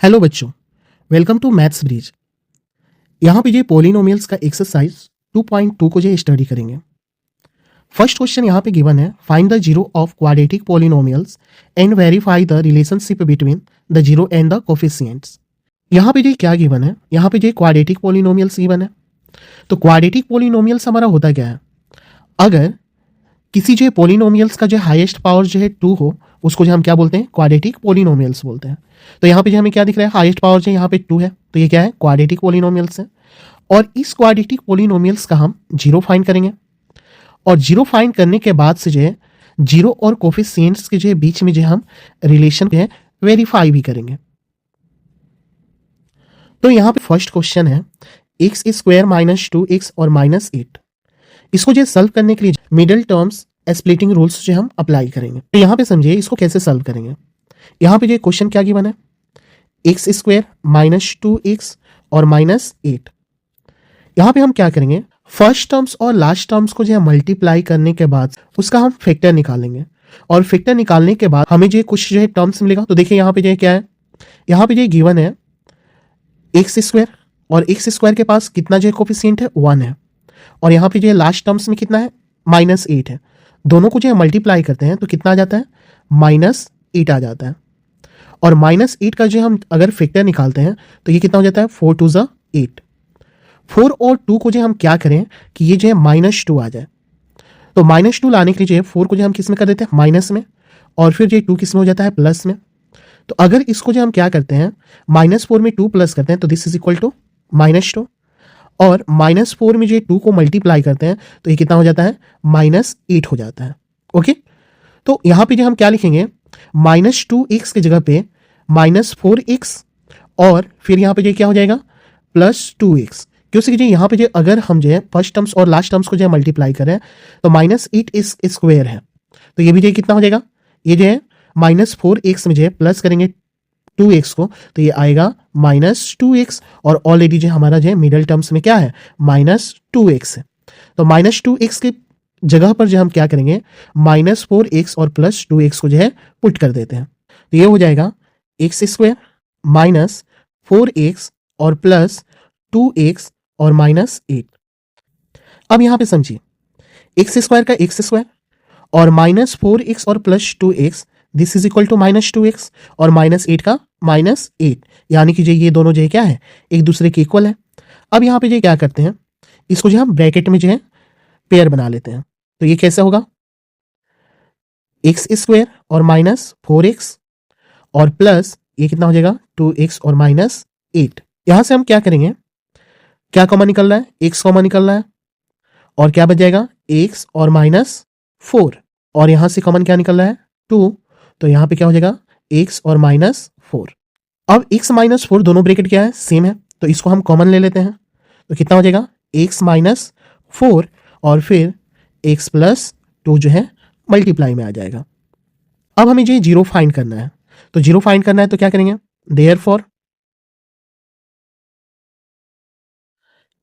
Hello बच्चों, welcome to maths bridge. यहाँ पे जो पोलिनोमियल्स का एक्सरसाइज 2.2 को जो स्टडी करेंगे। फर्स्ट क्वेश्चन यहाँ पे गिवन है, find the zero of quadratic polynomials and verify the relationship between the zero and the coefficients. यहाँ पे जो क्या गिवन है, यहाँ पे जो क्वाड्रेटिक पोलिनोमियल्स गिवन है। तो क्वाड्रेटिक पोलिनोमियल्स हमारा होता क्या है, अगर किसी जो पोलिनोमियल्स का जो हाईएस्ट पावर जो है 2 हो, उसको जो हम क्या बोलते हैं, क्वाड्रेटिक पोलिनोमियल्स बोलते हैं। तो यहाँ पे जो हमें क्या दिख रहा है, हाईएस्ट पावर जो यहाँ पे 2 है, तो ये क्या है, क्वाड्रेटिक पोलिनोमियल्स है। और इस क्वाड्रेटिक पोलिनोमियल्स का हम जीरो फाइंड करेंगे, और जीरो फाइंड करने के बाद से जो है जीरो और कोफिशिएंट्स के जो बीच में जो हम रिलेशन है वेरीफाई भी करेंगे। तो यहाँ पे फर्स्ट क्वेश्चन है, एक्स स्क्वायर माइनस 2x और माइनस 8, इसको जो सॉल्व करने के लिए मिडिल टर्म्स स्प्लिटिंग रूल्स जो हम अप्लाई करेंगे। तो यहाँ पे समझिए इसको कैसे सॉल्व करेंगे। यहाँ पे जो क्वेश्चन क्या गिवन है, एक्स स्क्वायर माइनस 2x और माइनस 8। यहाँ पे हम क्या करेंगे, फर्स्ट टर्म्स और लास्ट टर्म्स को जो है मल्टीप्लाई करने के बाद उसका हम फैक्टर निकालेंगे, और फैक्टर निकालने के बाद हमें जो कुछ जो है टर्म्स मिलेगा। तो देखिए यहाँ पे जो क्या है, यहाँ पे जो गिवन है एक्स स्क्वायर, और एक्स स्क्वायर के पास कितना जो कोफिशिएंट है 1 है, और यहाँ पे जो है लास्ट टर्म्स में कितना है माइनस 8 है। दोनों को जो है मल्टीप्लाई करते हैं तो कितना आ जाता है, माइनस 8 आ जाता है। और माइनस 8 का जो हम अगर फैक्टर निकालते हैं तो ये कितना हो जाता है, 4 2 ज़ा 8। 4 और 2 को जो हम क्या करें कि ये जो है माइनस 2 आ जाए। तो माइनस 2 लाने के लिए जो है 4 को जो हम किस में कर देते हैं, माइनस में, और फिर जो 2 किस में हो जाता है, प्लस में। तो अगर इसको जो हम क्या करते हैं, माइनस 4 में 2 प्लस करते हैं तो this is equal to minus 2, और माइनस 4 में जो 2 को मल्टीप्लाई करते हैं तो ये कितना हो जाता है, माइनस 8 हो जाता है। ओके, तो यहाँ पे जो हम क्या लिखेंगे, माइनस 2x की जगह पे माइनस 4x, और फिर यहाँ पे जो क्या हो जाएगा, प्लस 2x। क्योंकि जो यहाँ पे जो अगर हम जो है फर्स्ट टर्म्स और लास्ट टर्म्स को जो है मल्टीप्लाई करें तो माइनस 8 इस स्क्वायर है, तो ये भी जो कितना हो जाएगा, ये जो है माइनस 4x में जो है प्लस करेंगे 2x को तो ये आएगा माइनस 2x, और ऑलरेडी जो हमारा जो है मिडिल टर्म्स में क्या है, माइनस 2x है। तो माइनस 2x के जगह पर जो हम क्या करेंगे, माइनस 4x और प्लस 2x को जो है पुट कर देते हैं। तो ये हो जाएगा एक्स स्क्वायर माइनस 4x और प्लस 2x और माइनस 8। अब यहाँ पे समझिए, एक्स स्क्वायर का एक्स स्क्वायर और माइनस 4x और plus 2x, this is equal to minus 2x, और माइनस 8 का माइनस 8, यानी कि ये दोनों जो है क्या है, एक दूसरे के इक्वल है। अब यहाँ पे जो क्या करते हैं, इसको जो हम ब्रैकेट में जो है पेयर बना लेते हैं। तो ये कैसे होगा, एक्स स्क्वायर और माइनस 4x और प्लस ये कितना हो जाएगा, 2x और माइनस 8। यहां से हम क्या करेंगे, क्या कॉमन निकल रहा है, x कॉमन निकल रहा है, और क्या बच जाएगा, x और माइनस 4, और यहां से कॉमन क्या निकल रहा है, 2, तो यहां पे क्या हो जाएगा, x और माइनस 4। अब x माइनस 4 दोनों ब्रैकेट क्या है, सेम है, तो इसको हम कॉमन ले लेते हैं। तो कितना हो जाएगा, x माइनस 4 और फिर x प्लस 2 जो है मल्टीप्लाई में आ जाएगा। अब हमें जो जीरो फाइंड करना है, तो जीरो फाइंड करना है तो क्या करेंगे, therefore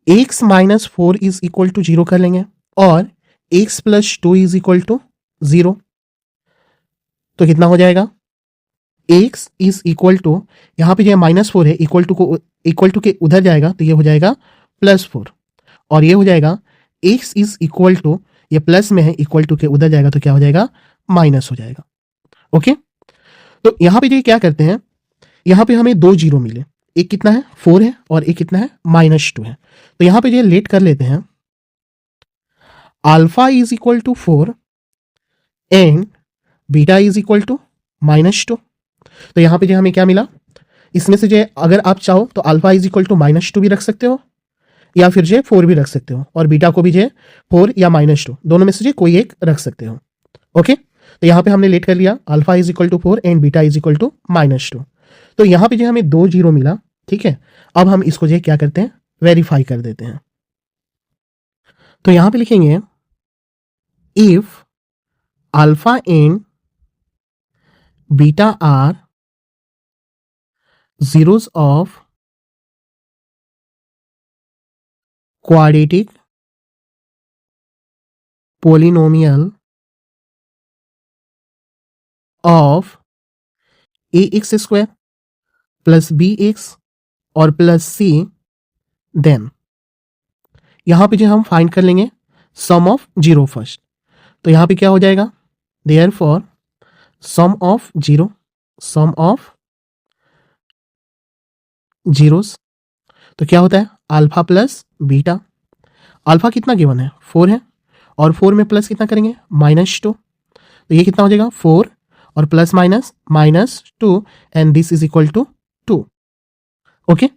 x minus 4 is equal to 0 कर लेंगे, और x plus 2 is equal to 0। तो कितना हो जाएगा, x इज इक्वल टू, यहां पे जो माइनस 4 है, इक्वल टू के उधर जाएगा तो ये हो जाएगा प्लस 4, और ये हो जाएगा x इज इक्वल टू, ये प्लस में है, इक्वल टू के उधर जाएगा तो क्या हो जाएगा, माइनस हो जाएगा। ओके, तो यहां पे जो क्या करते हैं, यहां पे हमें 2 जीरो मिले, एक कितना है 4 है, और एक कितना है माइनस 2 है। तो यहां पे जो लेट कर लेते हैं, alpha is equal to 4 and beta is equal to minus 2। तो यहां पे जो हमें क्या मिला, इसमें से जो अगर आप चाहो तो alpha is equal to minus 2 भी रख सकते हो, या फिर जो 4 भी रख सकते हो, और बीटा को भी जो 4 या माइनस 2 दोनों में से जो कोई एक रख सकते हो। ओके, तो यहां पे हमने लेट कर लिया, alpha is equal to 4 and beta is equal to minus 2। तो यहां पे जो हमें 2 जीरो मिला, ठीक है। अब हम इसको जो क्या करते हैं, वेरीफाई कर देते हैं। तो यहां पे लिखेंगे, if alpha and beta are zeros of quadratic polynomial of ax square plus b x और प्लस सी, देन यहां पे जो हम फाइंड कर लेंगे सम ऑफ जीरो फर्स्ट। तो यहां पे क्या हो जाएगा, therefore sum of zero, sum of zeros, तो क्या होता है अल्फा प्लस बीटा। अल्फा कितना गिवन है 4 है, और 4 में प्लस कितना करेंगे -2, तो ये कितना हो जाएगा 4 और plus minus -2 and this is equal to 2। Okay,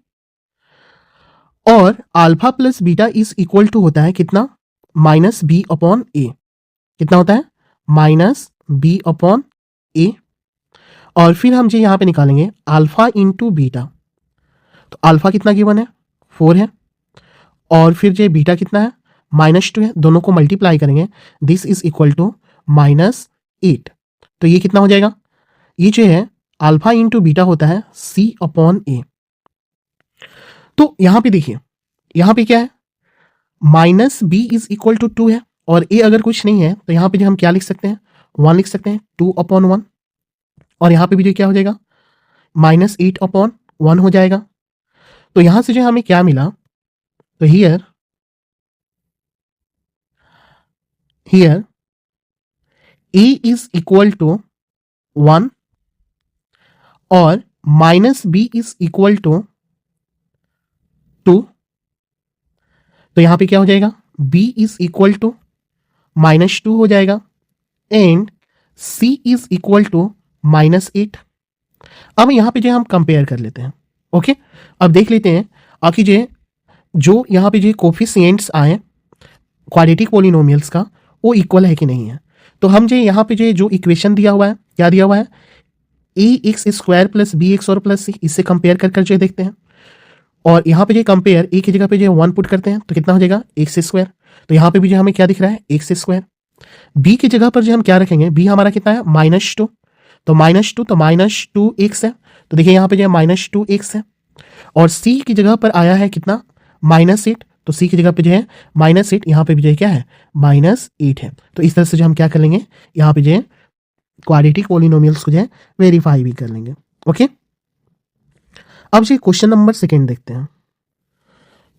और alpha plus beta is equal to होता है कितना, माइनस बी अपॉन ए। कितना होता है माइनस बी अपॉन ए। और फिर हम जो यहां पे निकालेंगे अल्फा इंटू बीटा, तो अल्फा कितना गिवन है 4 है, और फिर जो बीटा कितना है -2 है, दोनों को मल्टीप्लाई करेंगे, दिस इज इक्वल टू -8। तो ये कितना हो जाएगा, ये जो है अल्फा इंटू बीटा होता है सी अपॉन ए। तो यहां पे देखिए, यहां पे क्या है minus b is equal to 2 है, और ए अगर कुछ नहीं है तो यहां पे जो हम क्या लिख सकते हैं 1 लिख सकते हैं, 2 अपॉन 1, और यहां पे भी जो क्या हो जाएगा -8 अपॉन 1 हो जाएगा। तो यहां से जो हमें क्या मिला, तो here a is equal to 1 और minus b is equal to 2। तो यहां पे क्या हो जाएगा b इज इक्वल टू -2 हो जाएगा and c is equal to -8। अब यहां पे जो हम कंपेयर कर लेते हैं। ओके, अब देख लेते हैं आखिर जो यहां पे जो कोफिशिएंट्स आए क्वाड्रेटिक पॉलिनोमियल्स का वो इक्वल है कि नहीं है। तो हम यहां पे जो इक्वेशन दिया हुआ है, क्या दिया हुआ है ax² प्लस बी एक्स और प्लस सी, इससे कंपेयर कर जो देखते हैं। और यहाँ पे जो कंपेयर ए की जगह पे जो 1 पुट करते हैं तो कितना हो जाएगा x²। तो यहाँ पे भी जो हमें क्या दिख रहा है x²। b की जगह पर जो हम क्या रखेंगे, b हमारा कितना है -2, तो -2x है, तो देखिए यहाँ पे जो है -2x है। और c की जगह पर आया है कितना -8, तो c की जगह पे जो है -8, यहाँ पे भी जो है क्या है -8 है। तो इस तरह से जो हम क्या कर लेंगे, यहाँ पे जो है क्वाड्रेटिक पॉलिनोमियल्स को जो है वेरीफाई भी कर लेंगे। ओके, अब जो क्वेश्चन नंबर सेकेंड देखते हैं।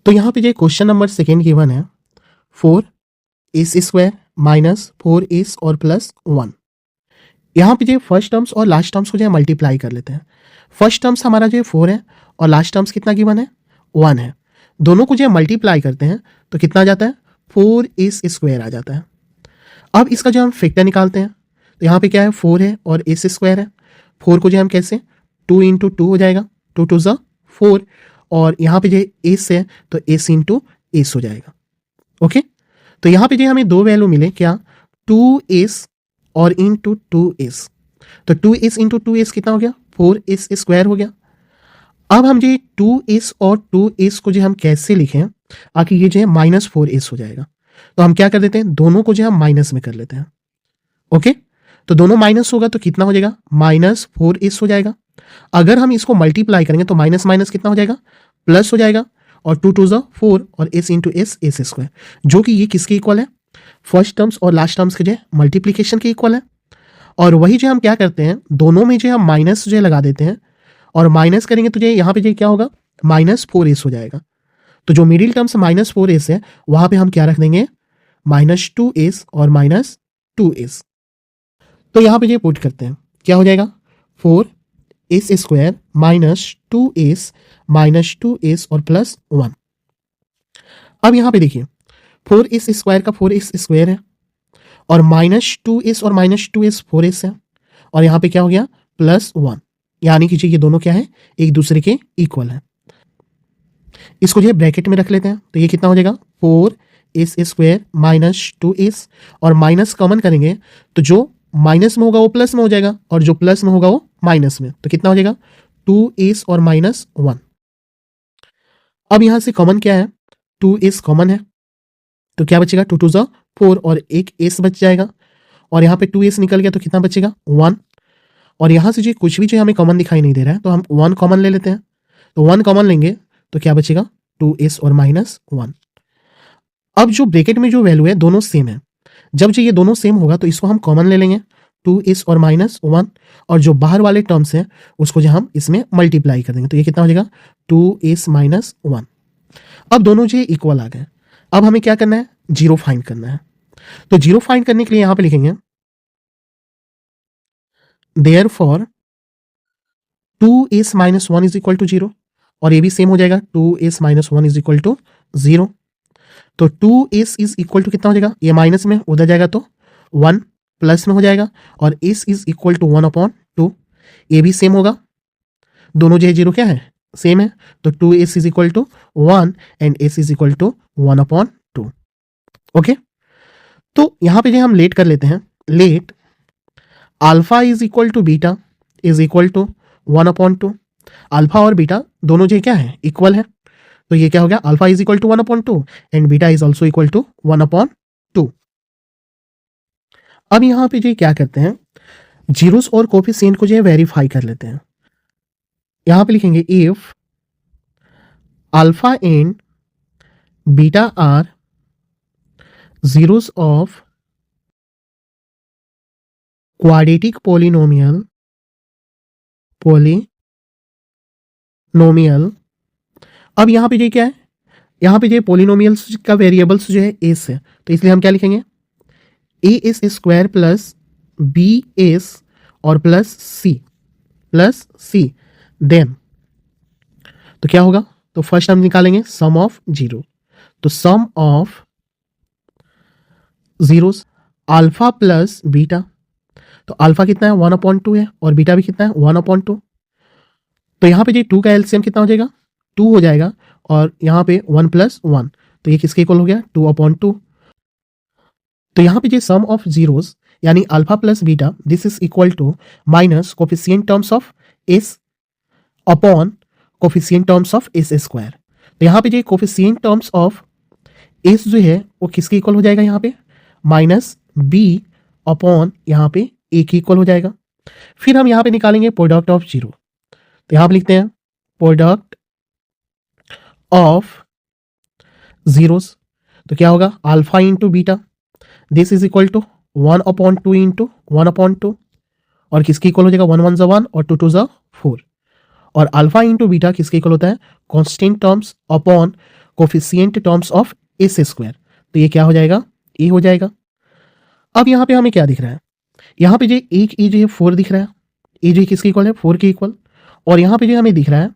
तो यहां पे जो क्वेश्चन नंबर सेकेंड गिवन है 4s² माइनस 4s और प्लस 1। यहां पे जो फर्स्ट टर्म्स और लास्ट टर्म्स को जो है मल्टीप्लाई कर लेते हैं। फर्स्ट टर्म्स हमारा जो 4 है और लास्ट टर्म्स कितना गिवन है 1 है, दोनों को जो है मल्टीप्लाई करते हैं तो कितना आ जाता है 4s² आ जाता है। अब इसका जो हम फैक्टर निकालते हैं, तो यहाँ पे क्या है 4 है और s² है। 4 को जो हम कैसे 2 इंटू 2 हो जाएगा, 2 2 ज़ा 4, और यहाँ पे जो एस है तो एस इंटू एस हो जाएगा। ओके, तो यहाँ पे जो हमें दो वैल्यू मिले, क्या 2s और इंटू 2s, तो 2s इंटू 2s कितना हो गया 4s² हो गया। अब हम जो 2s और 2s को जो हम कैसे लिखें, आखिर ये जो है -4s हो जाएगा, तो हम क्या कर देते हैं दोनों को जो हम माइनस में कर लेते हैं। ओके, तो दोनों माइनस होगा तो कितना हो जाएगा -4s हो जाएगा। अगर हम इसको मल्टीप्लाई करेंगे तो माइनस माइनस कितना हो जाएगा प्लस हो जाएगा, और 2 2 ज़ा 4 और s इंटू एस s², जो कि ये किसके इक्वल है फर्स्ट टर्म्स और लास्ट टर्म्स के जो मल्टीप्लीकेशन के इक्वल है। और वही जो हम क्या करते हैं दोनों में जो हम माइनस जो लगा देते हैं, और माइनस करेंगे तो जो यहाँ पे जो क्या होगा -4s हो जाएगा। तो जो मिडिल टर्म्स -4s है वहां पे हम क्या रख देंगे -2s और -2s। तो यहाँ पे जो पुट करते हैं क्या हो जाएगा 4s² -2s -2s और प्लस 1। अब यहाँ पे देखिए 4s² का 4s² है, और -2s और -2s 4s है, और यहाँ पे क्या हो गया +1, यानी कि ये दोनों क्या है एक दूसरे के इक्वल है। इसको जो है ब्रैकेट में रख लेते हैं, तो ये कितना हो जाएगा 4s² -2s, और माइनस कॉमन करेंगे तो जो माइनस में होगा वो प्लस में हो जाएगा, और जो प्लस में होगा वो माइनस में, तो कितना हो जाएगा 2s और -1। अब यहां से कॉमन क्या है 2s कॉमन है, तो क्या बचेगा 2 2 ज़ा 4 और एक s बच जाएगा, और यहाँ पे 2s निकल गया तो कितना बचेगा 1। और यहाँ से जो कुछ भी जो हमें कॉमन दिखाई नहीं दे रहा है तो हम 1 कॉमन ले लेते हैं, तो 1 कॉमन लेंगे तो क्या बचेगा 2s और -1। अब जो ब्रैकेट में जो वैल्यू है दोनों सेम है, जब जो ये दोनों सेम होगा तो इसको हम कॉमन ले लेंगे, 2s और -1, और जो बाहर वाले टर्म्स हैं उसको जो हम इसमें मल्टीप्लाई कर देंगे तो ये कितना हो जाएगा 2s - 1। अब दोनों जो इक्वल आ गए। अब हमें क्या करना है, जीरो फाइंड करना है। तो जीरो फाइंड करने के लिए यहां पे लिखेंगे therefore 2s - 1 is equal to 0, और ये भी सेम हो जाएगा 2s - 1 इज इक्वल टू 0। तो 2s इज इक्वल टू कितना हो जाएगा, ये माइनस में उधर जाएगा तो 1 प्लस में हो जाएगा, और s इज इक्वल टू 1/2, ये भी सेम होगा, दोनों जो है जीरो क्या है, सेम है। तो 2s is equal to 1 and s is equal to 1/2। Okay, तो यहां पे जो हम लेट कर लेते हैं, let alpha is equal to beta is equal to 1/2। Alpha और बीटा दोनों जो क्या है, इक्वल है, तो ये क्या हो गया, alpha is equal to 1/2 and beta is also equal to 1/2। अब यहां पे जो क्या करते हैं, जीरोस और कोफिशिएंट को जो है वेरीफाई कर लेते हैं। यहां पे लिखेंगे if alpha and beta are zeros of quadratic polynomial अब यहां पे ये क्या है, यहां पे ये पोलिनोमियल्स का वेरिएबल्स जो है एस है, तो इसलिए हम क्या लिखेंगे a s square plus b s और प्लस सी देन, तो क्या होगा, तो फर्स्ट हम निकालेंगे सम ऑफ जीरो, तो sum of zeros alpha plus beta, तो अल्फा कितना है 1/2 है और बीटा भी कितना है 1/2, तो यहां पे जो 2 का एलसीएम कितना हो जाएगा 2 हो जाएगा, और यहां पे 1 + 1, तो ये किसके इक्वल हो गया 2/2। तो यहां पे जो सम ऑफ जीरोस यानी alpha plus beta this is equal to minus coefficient terms of s upon coefficient terms of s square. तो यहां पे जो कोफिशिएंट टर्म्स ऑफ एस जो है वो किसके इक्वल हो जाएगा, यहाँ पे माइनस बी अपॉन यहाँ पे ए के इक्वल हो जाएगा। फिर हम यहाँ पे निकालेंगे प्रोडक्ट ऑफ जीरो, तो यहाँ पे लिखते हैं प्रोडक्ट ऑफ जीरोस, तो क्या होगा alpha into beta this is equal to 1/2 into 1/2, और किसके इक्वल हो जाएगा 1 × 1 = 1 और 2 × 2 = 4, और अल्फा इंटू बीटा किसके इक्वल होता है constant terms upon coefficient terms of s square, तो ये क्या हो जाएगा ए हो जाएगा। अब यहाँ पे हमें क्या दिख रहा है, यहाँ पे जो एक ए जो है 4 दिख रहा है, ए जो है किसके इक्वल है 4 के इक्वल, और यहाँ पे जो हमें दिख रहा है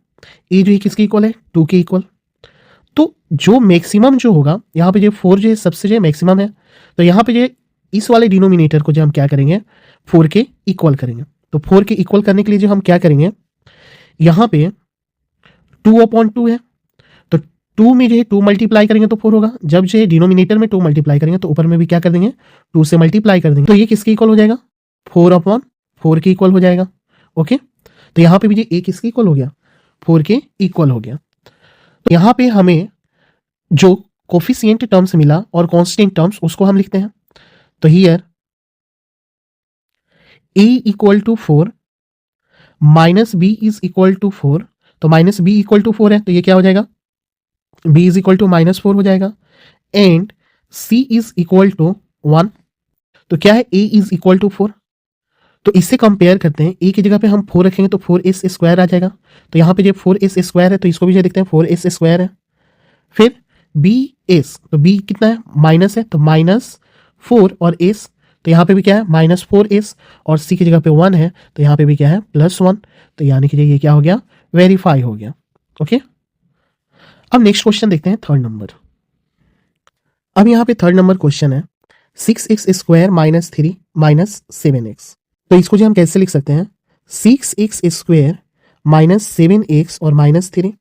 ए जो है किसके इक्वल है 2 के इक्वल। तो जो मैक्सिमम जो होगा यहाँ पे जो 4 जो है सबसे जो मैक्सिमम है, तो यहाँ पे जो इस वाले डिनोमिनेटर को जो हम क्या करेंगे 4 के इक्वल करेंगे। तो 4 के इक्वल करने के लिए जो हम क्या करेंगे, यहाँ पे 2/2 है, तो 2 में जो है 2 मल्टीप्लाई करेंगे तो 4 होगा, जब जो है डिनोमिनेटर में 2 मल्टीप्लाई करेंगे तो ऊपर में भी क्या कर देंगे 2 से मल्टीप्लाई कर देंगे, तो ये किसके इक्वल हो जाएगा 4/4 के इक्वल हो जाएगा। ओके, तो यहाँ पे भी जो ए किसके इक्वल हो गया 4 के इक्वल हो गया। तो यहाँ पे हमें जो कोफिशिएंट टर्म्स मिला और कांस्टेंट टर्म्स उसको हम लिखते हैं, तो here a equal to 4 minus b is equal to 4, तो माइनस बी इक्वल टू 4 है, तो ये क्या हो जाएगा b इज इक्वल टू -4 हो जाएगा, and c is equal to 1, तो क्या है a इज इक्वल टू 4, तो इससे कंपेयर करते हैं, a की जगह पे हम 4 रखेंगे तो 4s स्क्वायर आ जाएगा, तो यहाँ पे जब 4s स्क्वायर है तो इसको भी जो देखते हैं 4s स्क्वायर है। फिर bs, तो b कितना है माइनस है, तो -4 और s, तो यहाँ पे भी क्या है -4s, और c की जगह पे 1 है तो यहाँ पे भी क्या है +1, तो यानी कि ये क्या हो गया वेरीफाई हो गया। ओके, अब नेक्स्ट क्वेश्चन देखते हैं थर्ड नंबर। अब यहाँ पे थर्ड नंबर क्वेश्चन है 6x स्क्वायर -3 -7x, तो इसको जो हम कैसे लिख सकते हैं 6x स्क्वायर -7x और -3,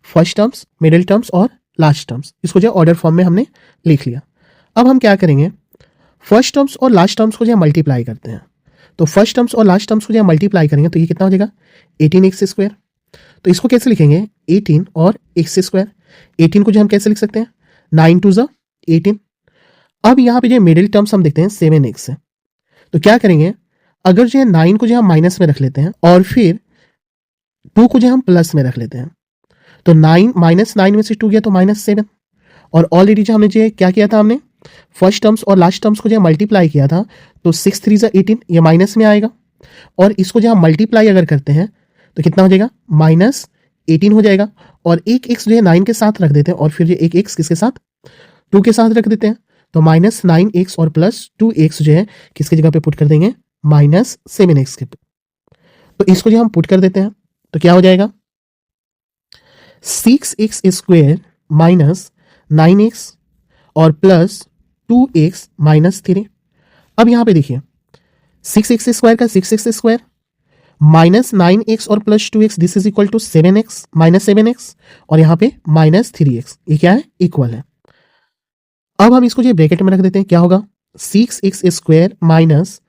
फर्स्ट टर्म्स मिडिल टर्म्स और लास्ट टर्म्स, इसको जो ऑर्डर फॉर्म में हमने लिख लिया। अब हम क्या करेंगे फर्स्ट टर्म्स और लास्ट टर्म्स को जो मल्टीप्लाई करते हैं, तो फर्स्ट टर्म्स और लास्ट टर्म्स को जो मल्टीप्लाई करेंगे तो ये कितना हो जाएगा 18x स्क्वायर, तो इसको कैसे लिखेंगे 18 और x स्क्वायर, 18 को जो हम कैसे लिख सकते हैं 9 × 2 = 18। अब यहाँ पे जो मिडिल टर्म्स हम देखते हैं 7x है, तो क्या करेंगे अगर जो है 9 को जो हम माइनस में रख लेते हैं और फिर 2 को जो हम प्लस में रख लेते हैं, तो 9 -9 में से 2 गया तो -7, और ऑलरेडी जो हमने जो क्या किया था हमने फर्स्ट टर्म्स और लास्ट टर्म्स को जब मल्टीप्लाई किया था तो 6 3 18, ये माइनस में आएगा, और इसको जब हम मल्टीप्लाई अगर करते हैं तो कितना हो जाएगा, -18 हो जाएगा, और एक एक्स जो है 9 के साथ रख देते हैं, और फिर ये एक एक्स किसके साथ, 2 के साथ रख देते हैं, तो -9x और +2x जो है किसकी जगह पे पुट कर देंगे, -7x के पे। तो इसको जो हम पुट कर देते हैं तो क्या हो जाएगा, 6x स्क्वायर माइनस 9x और +2x -3। अब यहां पे देखिए 6x स्क्वायर का 6x स्क्वायर -9x और +2x, this is equal to 7x -7x, और यहां पे -3x, ये क्या है, इक्वल है। अब हम इसको जो ब्रैकेट में रख देते हैं, क्या होगा, 6x स्क्वायर माइनस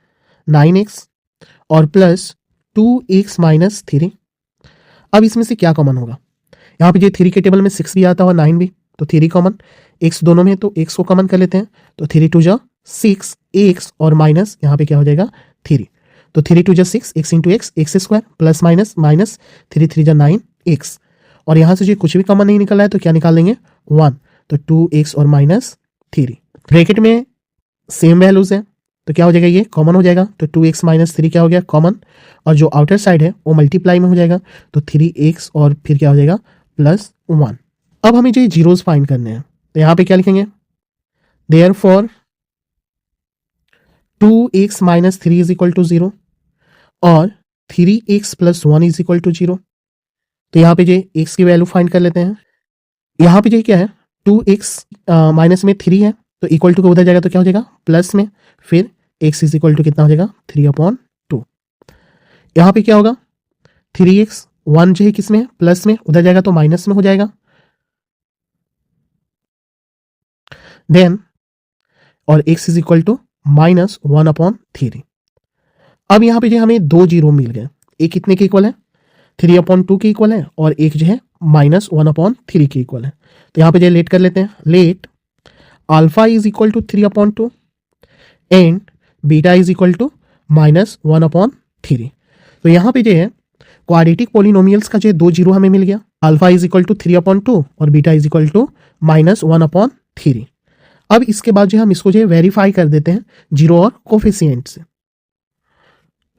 9x और +2x -3। अब इसमें से क्या कॉमन होगा, यहाँ पे जो 3 के टेबल में 6 भी आता है और 9 भी, तो 3 कॉमन, x दोनों में, तो x को कॉमन कर लेते हैं, तो 3 2 जा 6 x और माइनस यहाँ पे क्या हो जाएगा 3, तो 3 2 जा 6 x into x square plus minus -3 3 जा 9x, और यहाँ से जो कुछ भी कॉमन नहीं निकल रहा है तो क्या निकाल लेंगे 1, तो 2x और -3, ब्रैकेट में सेम वैल्यूज है तो क्या हो जाएगा, ये कॉमन हो जाएगा, तो 2x -3 क्या हो गया कॉमन, और जो आउटर साइड है वो मल्टीप्लाई में हो जाएगा, तो 3x और फिर क्या हो जाएगा +1। अब हमें जो जीरोस फाइंड करने हैं तो यहां पे क्या लिखेंगे, therefore 2x -3 is equal to 0 और 3x + 1 इज इक्वल टू 0। तो यहाँ पे जो x की वैल्यू फाइंड कर लेते हैं, यहाँ पे जो क्या है 2x माइनस में 3 है तो इक्वल टू का उधर जाएगा तो क्या हो जाएगा प्लस में, फिर x इज इक्वल टू कितना हो जाएगा 3/2। यहाँ पे क्या होगा 3x 1 जो है किस में, प्लस में, उधर जाएगा तो माइनस में हो जाएगा, देन और x इज इक्वल टू -1/3। अब यहाँ पे जो हमें 2 जीरो मिल गए, एक कितने के इक्वल है 3/2 के इक्वल है, और एक जो है -1/3 के इक्वल है। तो यहाँ पे जो लेट कर लेते हैं, let alpha is equal to 3/2 and beta is equal to -1/3। तो यहाँ पे जो है क्वाड्रेटिक पॉलिनोमियल्स का जो 2 जीरो हमें मिल गया, अल्फा इज इक्वल टू 3/2 और बीटा इज इक्वल टू -1/3। अब इसके बाद जो हम इसको जो वेरीफाई कर देते हैं जीरो और कोफिशिएंट से,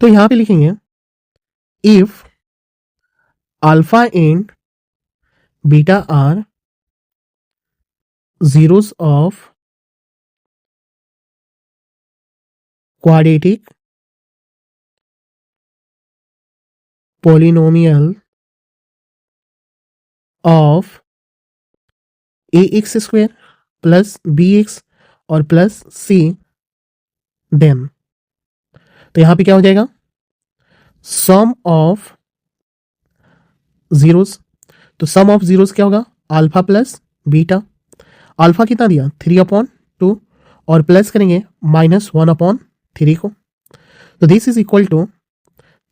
तो यहां पे लिखेंगे if alpha and beta are zeros of quadratic polynomial of ax square plus bx और प्लस c, देन तो यहां पे क्या हो जाएगा सम ऑफ जीरोस, तो सम ऑफ जीरोस क्या होगा अल्फा प्लस बीटा, अल्फा कितना दिया 3/2 और प्लस करेंगे -1/3 को, तो this is equal to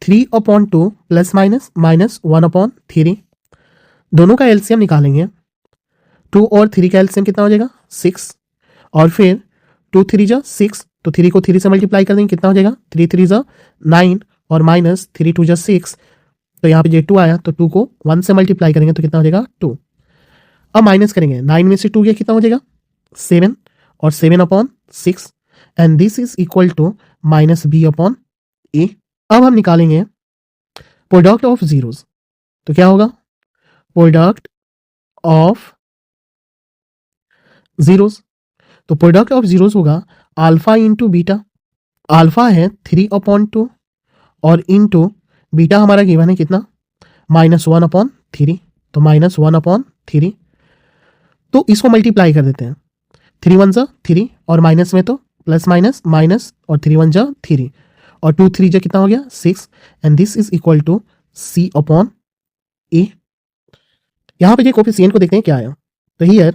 3/2 plus -1/3। दोनों का एलसीएम निकालेंगे, 2 और 3 का एलसीएम कितना हो जाएगा 6, और फिर 2 3 जा 6, तो 3 को 3 से मल्टीप्लाई कर देंगे, कितना हो जाएगा 3 3 जा 9 और -3 2 जा 6, तो यहाँ पे जो 2 आया तो 2 को 1 से मल्टीप्लाई करेंगे तो कितना हो जाएगा 2। अब माइनस करेंगे, 9 में से 2 गया कितना हो जाएगा 7, और 7/6, and this is equal to -b/a। अब हम निकालेंगे प्रोडक्ट ऑफ जीरोस, तो क्या होगा प्रोडक्ट ऑफ जीरोस, तो प्रोडक्ट ऑफ जीरोस होगा अल्फा इंटू बीटा, अल्फा है 3/2 और इंटू बीटा हमारा गिवन है कितना -1/3, तो -1/3, तो इसको मल्टीप्लाई कर देते हैं, 3 1 जा 3 और माइनस में तो प्लस माइनस माइनस, और 3 1 जा 3 और 2 3 जा कितना हो गया 6, and this is equal to c/a। यहां पे जो कोफिशिएंट को देखते हैं क्या आया, तो here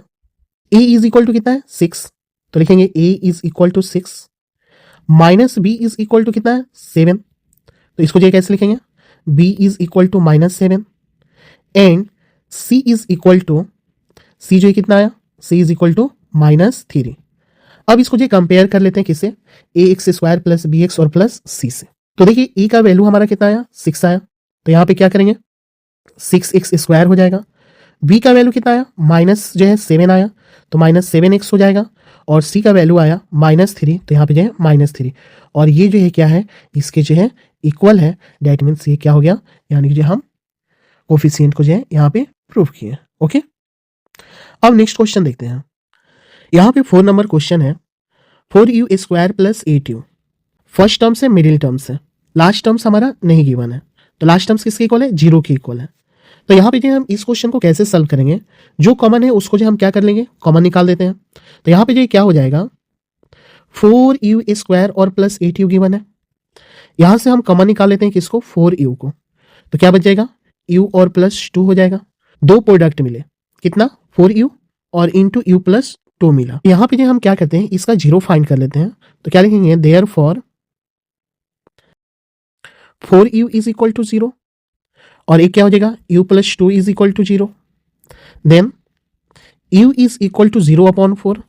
a is equal to कितना है 6, तो लिखेंगे a is equal to 6, minus b is equal to कितना है 7, तो इसको जो कैसे लिखेंगे b is equal to -7, and c is equal to, c जो कितना आया c इज इक्वल टू -3। अब इसको जो कंपेयर कर लेते हैं किससे, ax स्क्वायर प्लस bx और प्लस c से, तो देखिए a का वैल्यू हमारा कितना आया 6 आया, तो यहाँ पे क्या करेंगे 6x स्क्वायर हो जाएगा, b का वैल्यू कितना आया माइनस जो है 7 आया तो -7x हो जाएगा, और सी का वैल्यू आया -3, तो यहाँ पे जो है -3, और ये जो है क्या है, इसके जो है इक्वल है, डेट मीन्स ये क्या हो गया, यानी कि जो हम कोफिशिएंट को जो है यहाँ पे प्रूव किए। ओके, अब नेक्स्ट क्वेश्चन देखते हैं। यहाँ पे 4 नंबर क्वेश्चन है, 4u² + 8u। फर्स्ट टर्म से मिडिल टर्म से, लास्ट टर्म्स हमारा नहीं गिवन है, तो लास्ट टर्म्स किसके इक्वल है, 0 के इक्वल है। तो यहाँ पे जो हम इस क्वेश्चन को कैसे सॉल्व करेंगे, जो कॉमन है उसको जो हम क्या कर लेंगे, कॉमन निकाल देते हैं। तो यहाँ पे जो क्या हो जाएगा, 4u² और प्लस 8u गिवन है, यहाँ से हम कॉमन निकाल लेते हैं किसको, 4u को, तो क्या बच जाएगा, u और प्लस 2 हो जाएगा। दो प्रोडक्ट मिले, कितना, 4u और इंटू u प्लस 2 मिला। यहाँ पे जो हम क्या करते हैं, इसका 0 फाइंड कर लेते हैं, तो क्या लिखेंगे, therefore 4u is equal to 0, और एक क्या हो जाएगा, u plus 2 is equal to 0, then u is equal to 0/4,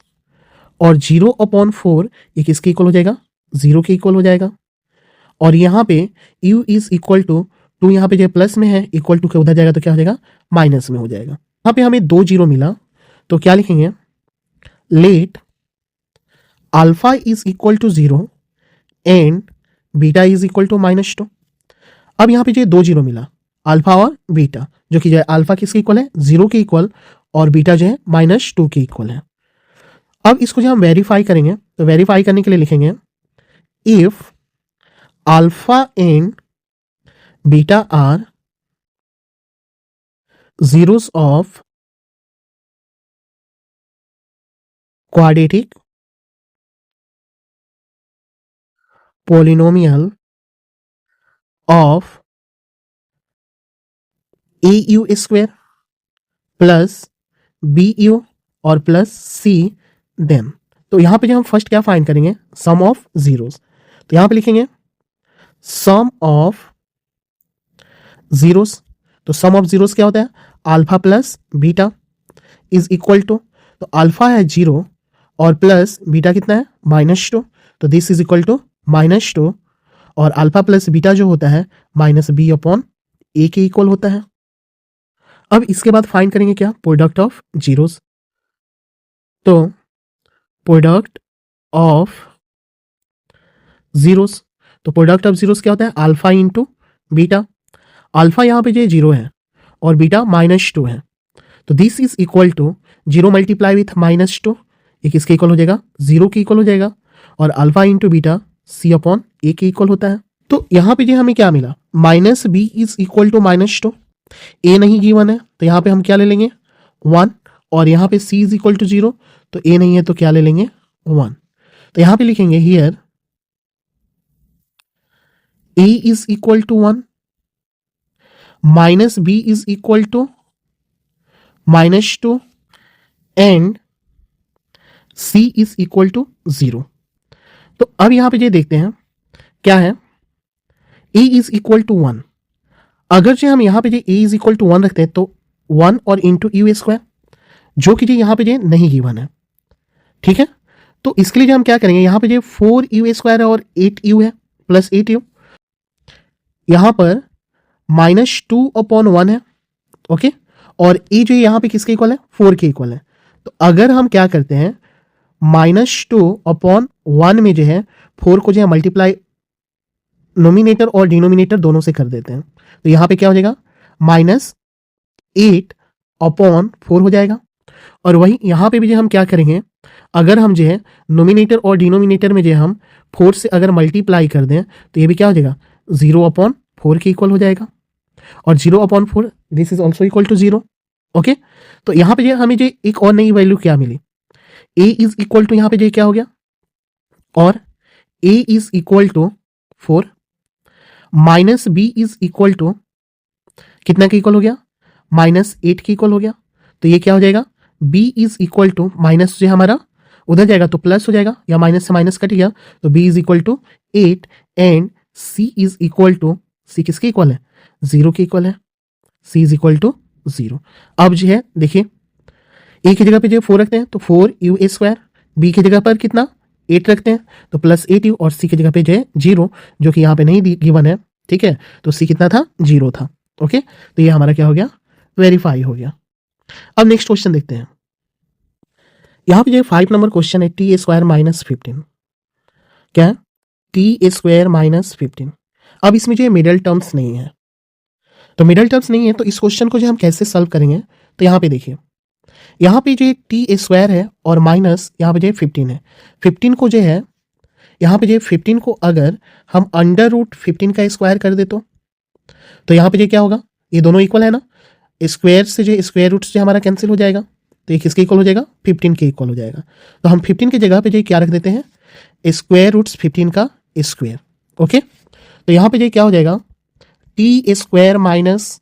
और 0/4 ये किसके इक्वल हो जाएगा, 0 के इक्वल हो जाएगा। और यहाँ पे u इज इक्वल टू 2, यहाँ पे जो प्लस में है, इक्वल टू के उधर जाएगा तो क्या हो जाएगा, माइनस में हो जाएगा। यहाँ पे हमें 2 0 मिला, तो क्या लिखेंगे, let alpha is equal to 0 and beta is equal to -2। अब यहाँ पे जो 2 0 मिला, अल्फा और बीटा, जो कि जो है अल्फा किसके इक्वल है, 0 के इक्वल, और बीटा जो है -2 के इक्वल है। अब इसको जो हम वेरीफाई करेंगे, तो वेरीफाई करने के लिए लिखेंगे, if alpha and beta are zeros of quadratic polynomial of au² plus bu और प्लस c, देन, तो यहां पे जो हम फर्स्ट क्या फाइंड करेंगे, सम ऑफ जीरोस। तो यहां पे लिखेंगे सम ऑफ जीरोस, तो सम ऑफ जीरोस क्या होता है, alpha plus beta is equal to, तो अल्फा है 0 और प्लस बीटा कितना है, -2, तो दिस इज इक्वल टू -2, और अल्फा प्लस बीटा जो होता है -b/a के इक्वल होता है। अब इसके बाद फाइंड करेंगे क्या, प्रोडक्ट ऑफ जीरोस, तो प्रोडक्ट ऑफ जीरोस, तो प्रोडक्ट ऑफ जीरोस क्या होता है, अल्फा इंटू बीटा, अल्फा यहाँ पे जो 0 है और बीटा -2 है, तो this is equal to 0 multiply with -2, ये किसके इक्वल हो जाएगा, 0 के इक्वल हो जाएगा, और अल्फा इंटू बीटा c/a के इक्वल होता है। तो यहाँ पे जो हमें क्या मिला, -b is equal to -2, a नहीं गिवन है, तो यहाँ पे हम क्या ले लेंगे, 1, और यहाँ पे c इज इक्वल टू 0, तो a नहीं है तो क्या ले लेंगे, 1, तो यहाँ पे लिखेंगे here a is equal to 1, -b is equal to -2 and c is equal to 0। तो अब यहां पे ये देखते हैं क्या है, a इज इक्वल टू 1, अगर जो हम यहां पे जो a इज इक्वल टू 1 रखते हैं तो 1 और इंटू u², जो कि जो यहां पे जो नहीं गिवन है, ठीक है, तो इसके लिए जो हम क्या करेंगे, यहां पे जो 4u² है और 8u है, प्लस 8u, यहां पर -2/1 है, ओके, और a जो यहां पे किसके इक्वल है, 4 के इक्वल है। तो अगर हम क्या करते हैं, -2/1 में जो है 4 को जो है मल्टीप्लाई नोमिनेटर और डिनोमिनेटर दोनों से कर देते हैं, तो यहां पे क्या हो जाएगा, -8/4 हो जाएगा। और वही यहां पे भी जो हम क्या करेंगे, अगर हम जो है नोमिनेटर और डिनोमिनेटर में जो हम 4 से अगर मल्टीप्लाई कर दें, तो ये भी क्या हो जाएगा, 0/4 के इक्वल हो जाएगा, और 0/4 this is also equal to 0, okay. तो यहां पे जो हमें जो एक और नई वैल्यू क्या मिली, a इज इक्वल टू, यहां पे जो क्या हो गया, और a is equal to 4, -b is equal to कितना के इक्वल हो गया, -8 के इक्वल हो गया, तो ये क्या हो जाएगा, b is equal to, minus जो हमारा उधर जाएगा तो प्लस हो जाएगा, या माइनस से माइनस कट गया, तो b is equal to 8 and c is equal to, c किसके इक्वल है, 0 के इक्वल है, c इज इक्वल टू 0। अब जो है देखिए, a की जगह पे जो 4 रखते हैं तो 4u², b की जगह पर कितना 8 रखते हैं तो प्लस 8u, और c की जगह पे जो है 0, जो कि यहाँ पे नहीं गिवन है, ठीक है, तो c कितना था, 0 था, ओके। तो ये हमारा क्या हो गया, वेरीफाई हो गया। अब नेक्स्ट क्वेश्चन देखते हैं। यहाँ पे जो 5 नंबर क्वेश्चन है टी स्क्वायर माइनस 15, क्या है टी स्क्वायर माइनस 15। अब इसमें जो मिडल टर्म्स नहीं है, तो मिडल टर्म्स नहीं है तो इस क्वेश्चन को जो हम कैसे सॉल्व करेंगे, तो यहाँ पे देखिए, यहाँ पे जो टी स्क्वायर है और माइनस यहाँ पे जो 15 है, 15 को जो है यहाँ पे जो 15 को अगर हम अंडर रूट 15 का स्क्वायर कर दे तो यहाँ पे जो क्या होगा, ये दोनों इक्वल है ना, स्क्वायर से जो स्क्वायर रूट से हमारा कैंसिल हो जाएगा, तो ये किसके इक्वल हो जाएगा, 15 के इक्वल हो जाएगा। तो हम 15 की जगह पे जो क्या रख देते हैं, स्क्वायर रूट्स 15 का स्क्वायर। ओके, तो यहाँ पे जो क्या हो जाएगा, t square minus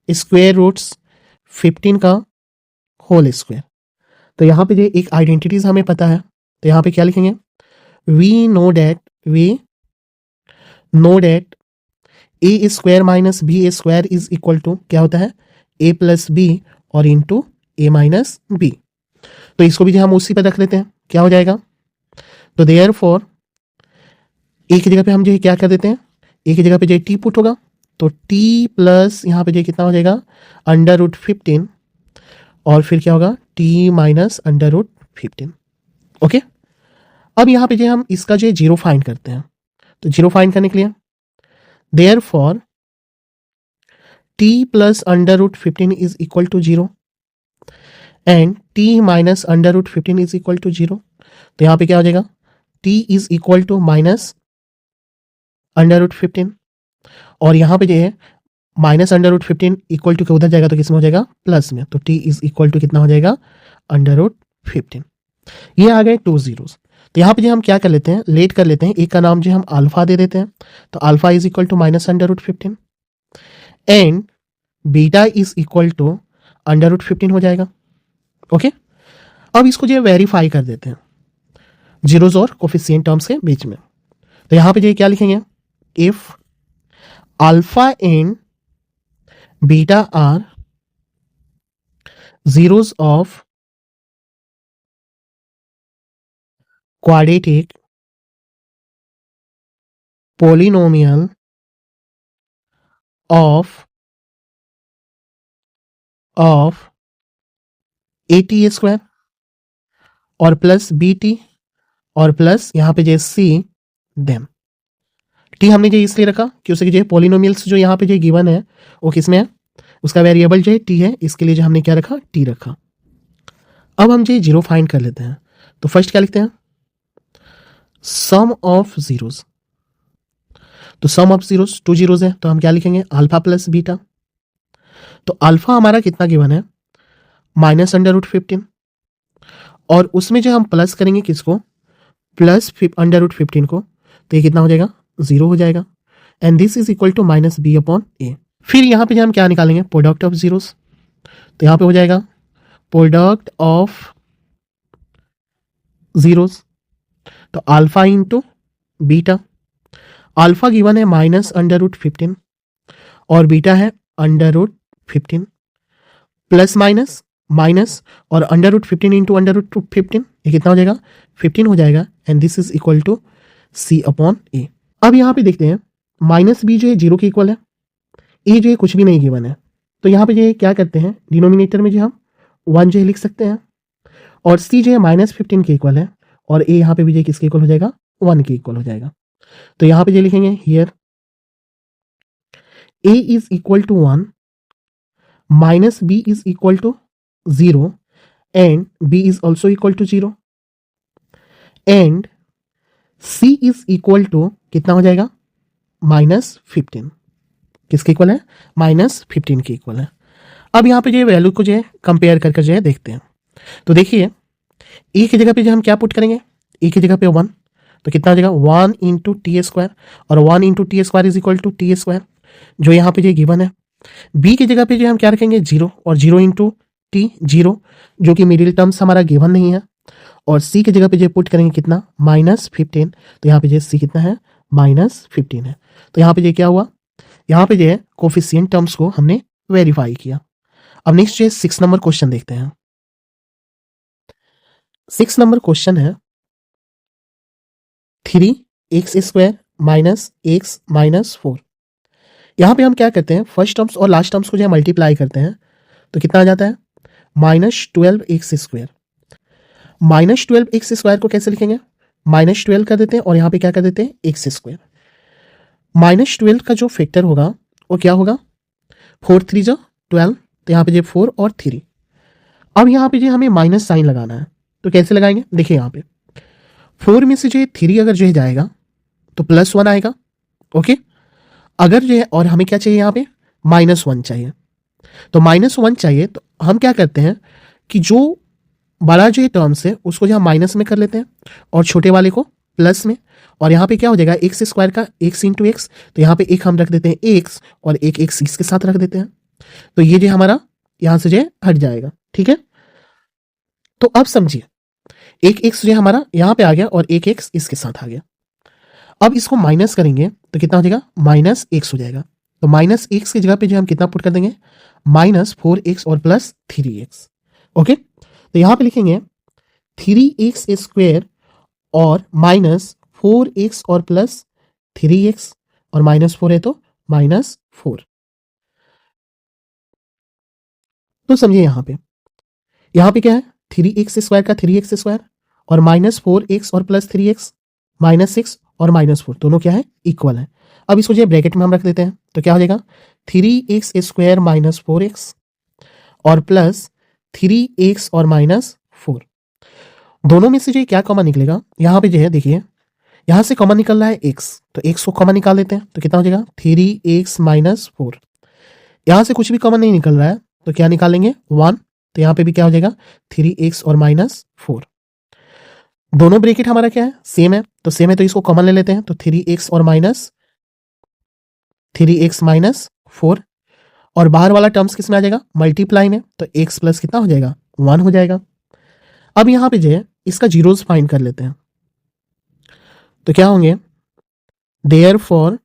square roots 15 का होल स्क्वायर। तो यहाँ पे जो एक आइडेंटिटीज हमें पता है, तो यहाँ पे क्या लिखेंगे, we know that a square minus b square is equal to क्या होता है, ए प्लस बी और इंटू ए माइनस बी। तो इसको भी जो हम उसी पर रख लेते हैं, क्या हो जाएगा, तो देयरफॉर ए की जगह पे हम जो क्या कर देते हैं, ए की जगह पे जो टी पुट होगा, तो टी प्लस यहाँ पे जो कितना हो जाएगा, अंडर रूट 15 और फिर क्या होगा, t minus under root 15। Okay, अब यहाँ पे जो हम इसका जो जीरो फाइंड करते हैं, तो जीरो फाइंड करने के लिए therefore t plus under root 15 is equal to 0 and t minus under root 15 is equal to 0। तो यहाँ पे क्या हो जाएगा, t is equal to minus under root 15 और यहाँ पे जो है minus under root 15 equal to के उधर जाएगा तो किस में हो जाएगा, प्लस में, तो टी इज इक्वल टू कितना हो जाएगा, अंडर रूट 15। ये आ गए 2 जीरोस। तो यहाँ पे जो हम क्या कर लेते हैं, लेट कर लेते हैं, एक का नाम जो हम अल्फा दे देते हैं, तो alpha is equal to minus under root 15 and beta is equal to under root 15 हो जाएगा। ओके, अब इसको जो वेरीफाई कर देते हैं जीरोस और कोफिशिएंट टर्म्स के बीच में, तो यहाँ पे जो क्या लिखेंगे, if alpha and beta are zeros of quadratic polynomial of a t square और प्लस बी टी और प्लस यहाँ पे जो सी देम। टी हमने जो इसलिए रखा कि उसके जो पोलिनोमियल्स जो यहाँ पे जो गिवन है वो किसमें है, उसका वेरिएबल जो है टी है, इसके लिए जो हमने क्या रखा, टी रखा। अब हम जो जीरो फाइंड कर लेते हैं, तो फर्स्ट क्या लिखते हैं, सम ऑफ जीरोस। तो सम ऑफ जीरोस 2 जीरोस है, तो हम क्या लिखेंगे, अल्फा प्लस बीटा। तो अल्फा हमारा कितना गिवन है, माइनस अंडर रूट 15 और उसमें जो हम प्लस करेंगे किसको, प्लस अंडर रूट 15 को, तो ये कितना हो जाएगा, 0 हो जाएगा and this is equal to minus b upon a. फिर यहाँ पे जो हम क्या निकालेंगे, प्रोडक्ट ऑफ जीरोस, तो यहाँ पे हो जाएगा प्रोडक्ट ऑफ जीरोस, तो alpha into beta. Alpha given है माइनस अंडर रूट 15 और बीटा है under root 15 plus minus minus और under root 15 into under root 15, ये कितना हो जाएगा, 15 हो जाएगा and this is equal to c upon a. अब यहाँ पे देखते हैं माइनस बी जो है 0 के इक्वल है, ए जो है कुछ भी नहीं गिवन है, तो यहाँ पे जो है क्या करते हैं, डिनोमिनेटर में जो हम 1 जो है लिख सकते हैं और सी जो है माइनस 15 के इक्वल है और ए यहाँ पे भी जो किसके इक्वल हो जाएगा, 1 के इक्वल हो जाएगा। तो यहाँ पे जो लिखेंगे, here a is equal to 1 minus b is equal to 0 and b is also equal to 0 and c is equal to कितना हो जाएगा, माइनस 15। किसके इक्वल है, माइनस 15 के इक्वल है। अब यहाँ पे जो वैल्यू को जो है कंपेयर करके जो है देखते हैं, तो देखिए ए की जगह पे जो हम क्या पुट करेंगे, ए की जगह पे 1, तो कितना हो जाएगा, 1 इंटू टी स्क्वायर और 1 into t square is equal to t square जो यहाँ पे जो गिवन है। बी की जगह पे जो हम क्या रखेंगे, 0 और 0 इंटू टी 0 जो कि मिडिल टर्म्स हमारा गिवन नहीं है और सी की जगह पे जो पुट करेंगे कितना, माइनस 15, तो यहाँ पे जो सी कितना है, माइनस 15 है। तो यहाँ पे जो क्या हुआ, यहाँ पे जो है कोफिशिएंट टर्म्स को हमने वेरीफाई किया। अब नेक्स्ट जो है 6 नंबर क्वेश्चन देखते हैं। 6 नंबर क्वेश्चन है 3x² माइनस x माइनस 4। यहाँ पे हम क्या करते हैं, फर्स्ट टर्म्स और लास्ट टर्म्स को जो है मल्टीप्लाई करते हैं, तो कितना आ जाता है, -12x²। -12x² को कैसे लिखेंगे? -12 कर देते हैं और यहाँ पे क्या कर देते हैं? x²। -12 का जो फैक्टर होगा वो क्या होगा? 4 3 जो 12, तो यहाँ पे जो 4 और 3। अब यहाँ पे जो हमें माइनस साइन लगाना है, तो कैसे लगाएंगे? देखिए यहाँ पे 4 में से जो 3 अगर जो है जाएगा तो +1 आएगा। ओके, अगर जो है और हमें क्या चाहिए यहाँ पे? -1 चाहिए। तो -1 चाहिए तो हम क्या करते हैं कि जो बड़ा जो टर्म्स है उसको जो हम माइनस में कर लेते हैं और छोटे वाले को प्लस में। और यहाँ पे क्या हो जाएगा? x² का x इंटू एक्स, तो यहाँ पे एक हम रख देते हैं x और एक x इसके साथ रख देते हैं, तो ये जो हमारा यहाँ से जो हट जाएगा। ठीक है, तो अब समझिए एक x जो हमारा यहाँ पे आ गया और एक x इसके साथ आ गया। अब इसको माइनस करेंगे तो कितना हो जाएगा? -x हो जाएगा। तो -x की जगह पे जो हम कितना पुट कर देंगे? -4x और +3x। ओके, तो यहाँ पे लिखेंगे 3x² और -4x और +3x और -4 है तो -4। तो समझिए यहाँ पे क्या है? 3x² का 3x² और -4x और +3x, -6 और -4 दोनों क्या है? इक्वल है। अब इसको जो ब्रैकेट में हम रख देते हैं तो क्या हो जाएगा? 3x² - 4x और +3x और -4, दोनों में से जो क्या कॉमन निकलेगा? यहाँ पे जो है देखिए, यहाँ से कॉमन निकल रहा है x, तो x को कॉमन निकाल देते हैं तो कितना हो जाएगा? 3x - 4। यहाँ से कुछ भी कॉमन नहीं निकल रहा है तो क्या निकालेंगे? 1, तो यहाँ पे भी क्या हो जाएगा? 3x और -4। दोनों ब्रैकेट हमारा क्या है? सेम है, तो सेम है तो इसको कॉमन ले लेते हैं, तो 3x और -3x -4 और बाहर वाला टर्म्स किस में आ जाएगा? मल्टीप्लाई में, तो x प्लस कितना हो जाएगा? 1 हो जाएगा। अब यहाँ पे जो है इसका जीरोस फाइंड कर लेते हैं, तो क्या होंगे? Therefore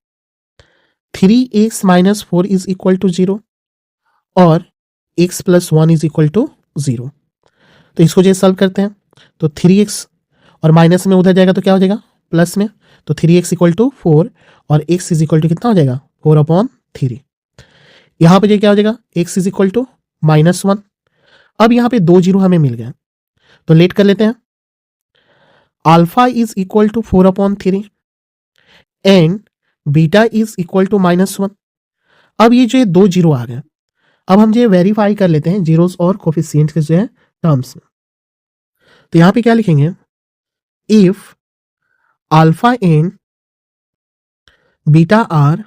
3x - 4 is equal to 0 और x + 1 इज इक्वल टू 0। तो इसको जो सॉल्व करते हैं तो 3x और माइनस में उधर जाएगा तो क्या हो जाएगा? प्लस में, तो 3x = 4 और x इज इक्वल टू कितना हो जाएगा? 4/3। यहाँ पे जो क्या हो जाएगा? x is equal to -1। अब यहाँ पे 2 0 हमें मिल गया, तो लेट कर लेते हैं। Alpha is equal to 4/3 and beta is equal to -1। अब ये जो 2 0 आ गए, अब हम जो वेरीफाई कर लेते हैं जीरोस और कोफिशिएंट के जो है टर्म्स में। तो यहाँ पे क्या लिखेंगे? If alpha and beta are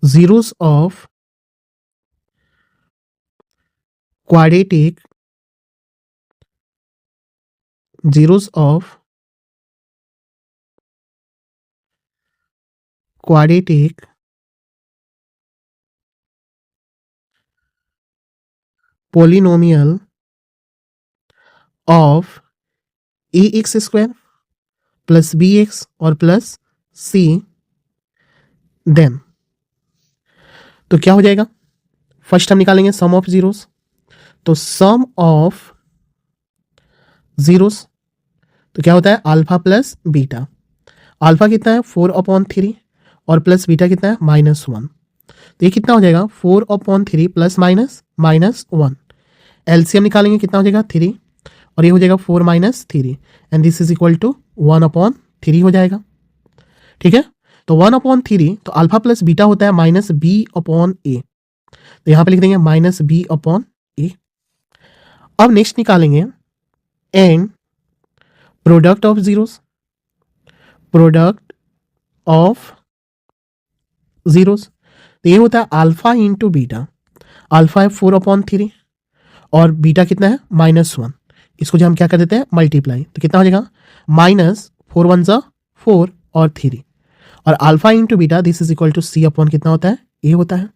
zeros of quadratic polynomial of ax² plus bx और प्लस c, देन तो क्या हो जाएगा? फर्स्ट हम निकालेंगे सम ऑफ जीरोस, तो सम ऑफ जीरोस तो क्या होता है? Alpha plus beta. अल्फा कितना है? 4/3 और प्लस बीटा कितना है? -1। तो ये कितना हो जाएगा? 4/3 प्लस -1। एलसीएम निकालेंगे कितना हो जाएगा? 3 और ये हो जाएगा 4 - 3 and this is equal to 1/3 हो जाएगा। ठीक है, तो 1/3 तो अल्फा प्लस बीटा होता है -b/a, तो यहां पे लिख देंगे -b/a। अब नेक्स्ट निकालेंगे एंड प्रोडक्ट ऑफ जीरोस, तो ये होता है अल्फा इंटू बीटा। अल्फा है 4/3 और बीटा कितना है? -1। इसको जो हम क्या कर देते हैं? मल्टीप्लाई, तो कितना हो जाएगा? -4 1 4 और 3 और alpha into beta this is equal to c/, कितना होता है? a होता है।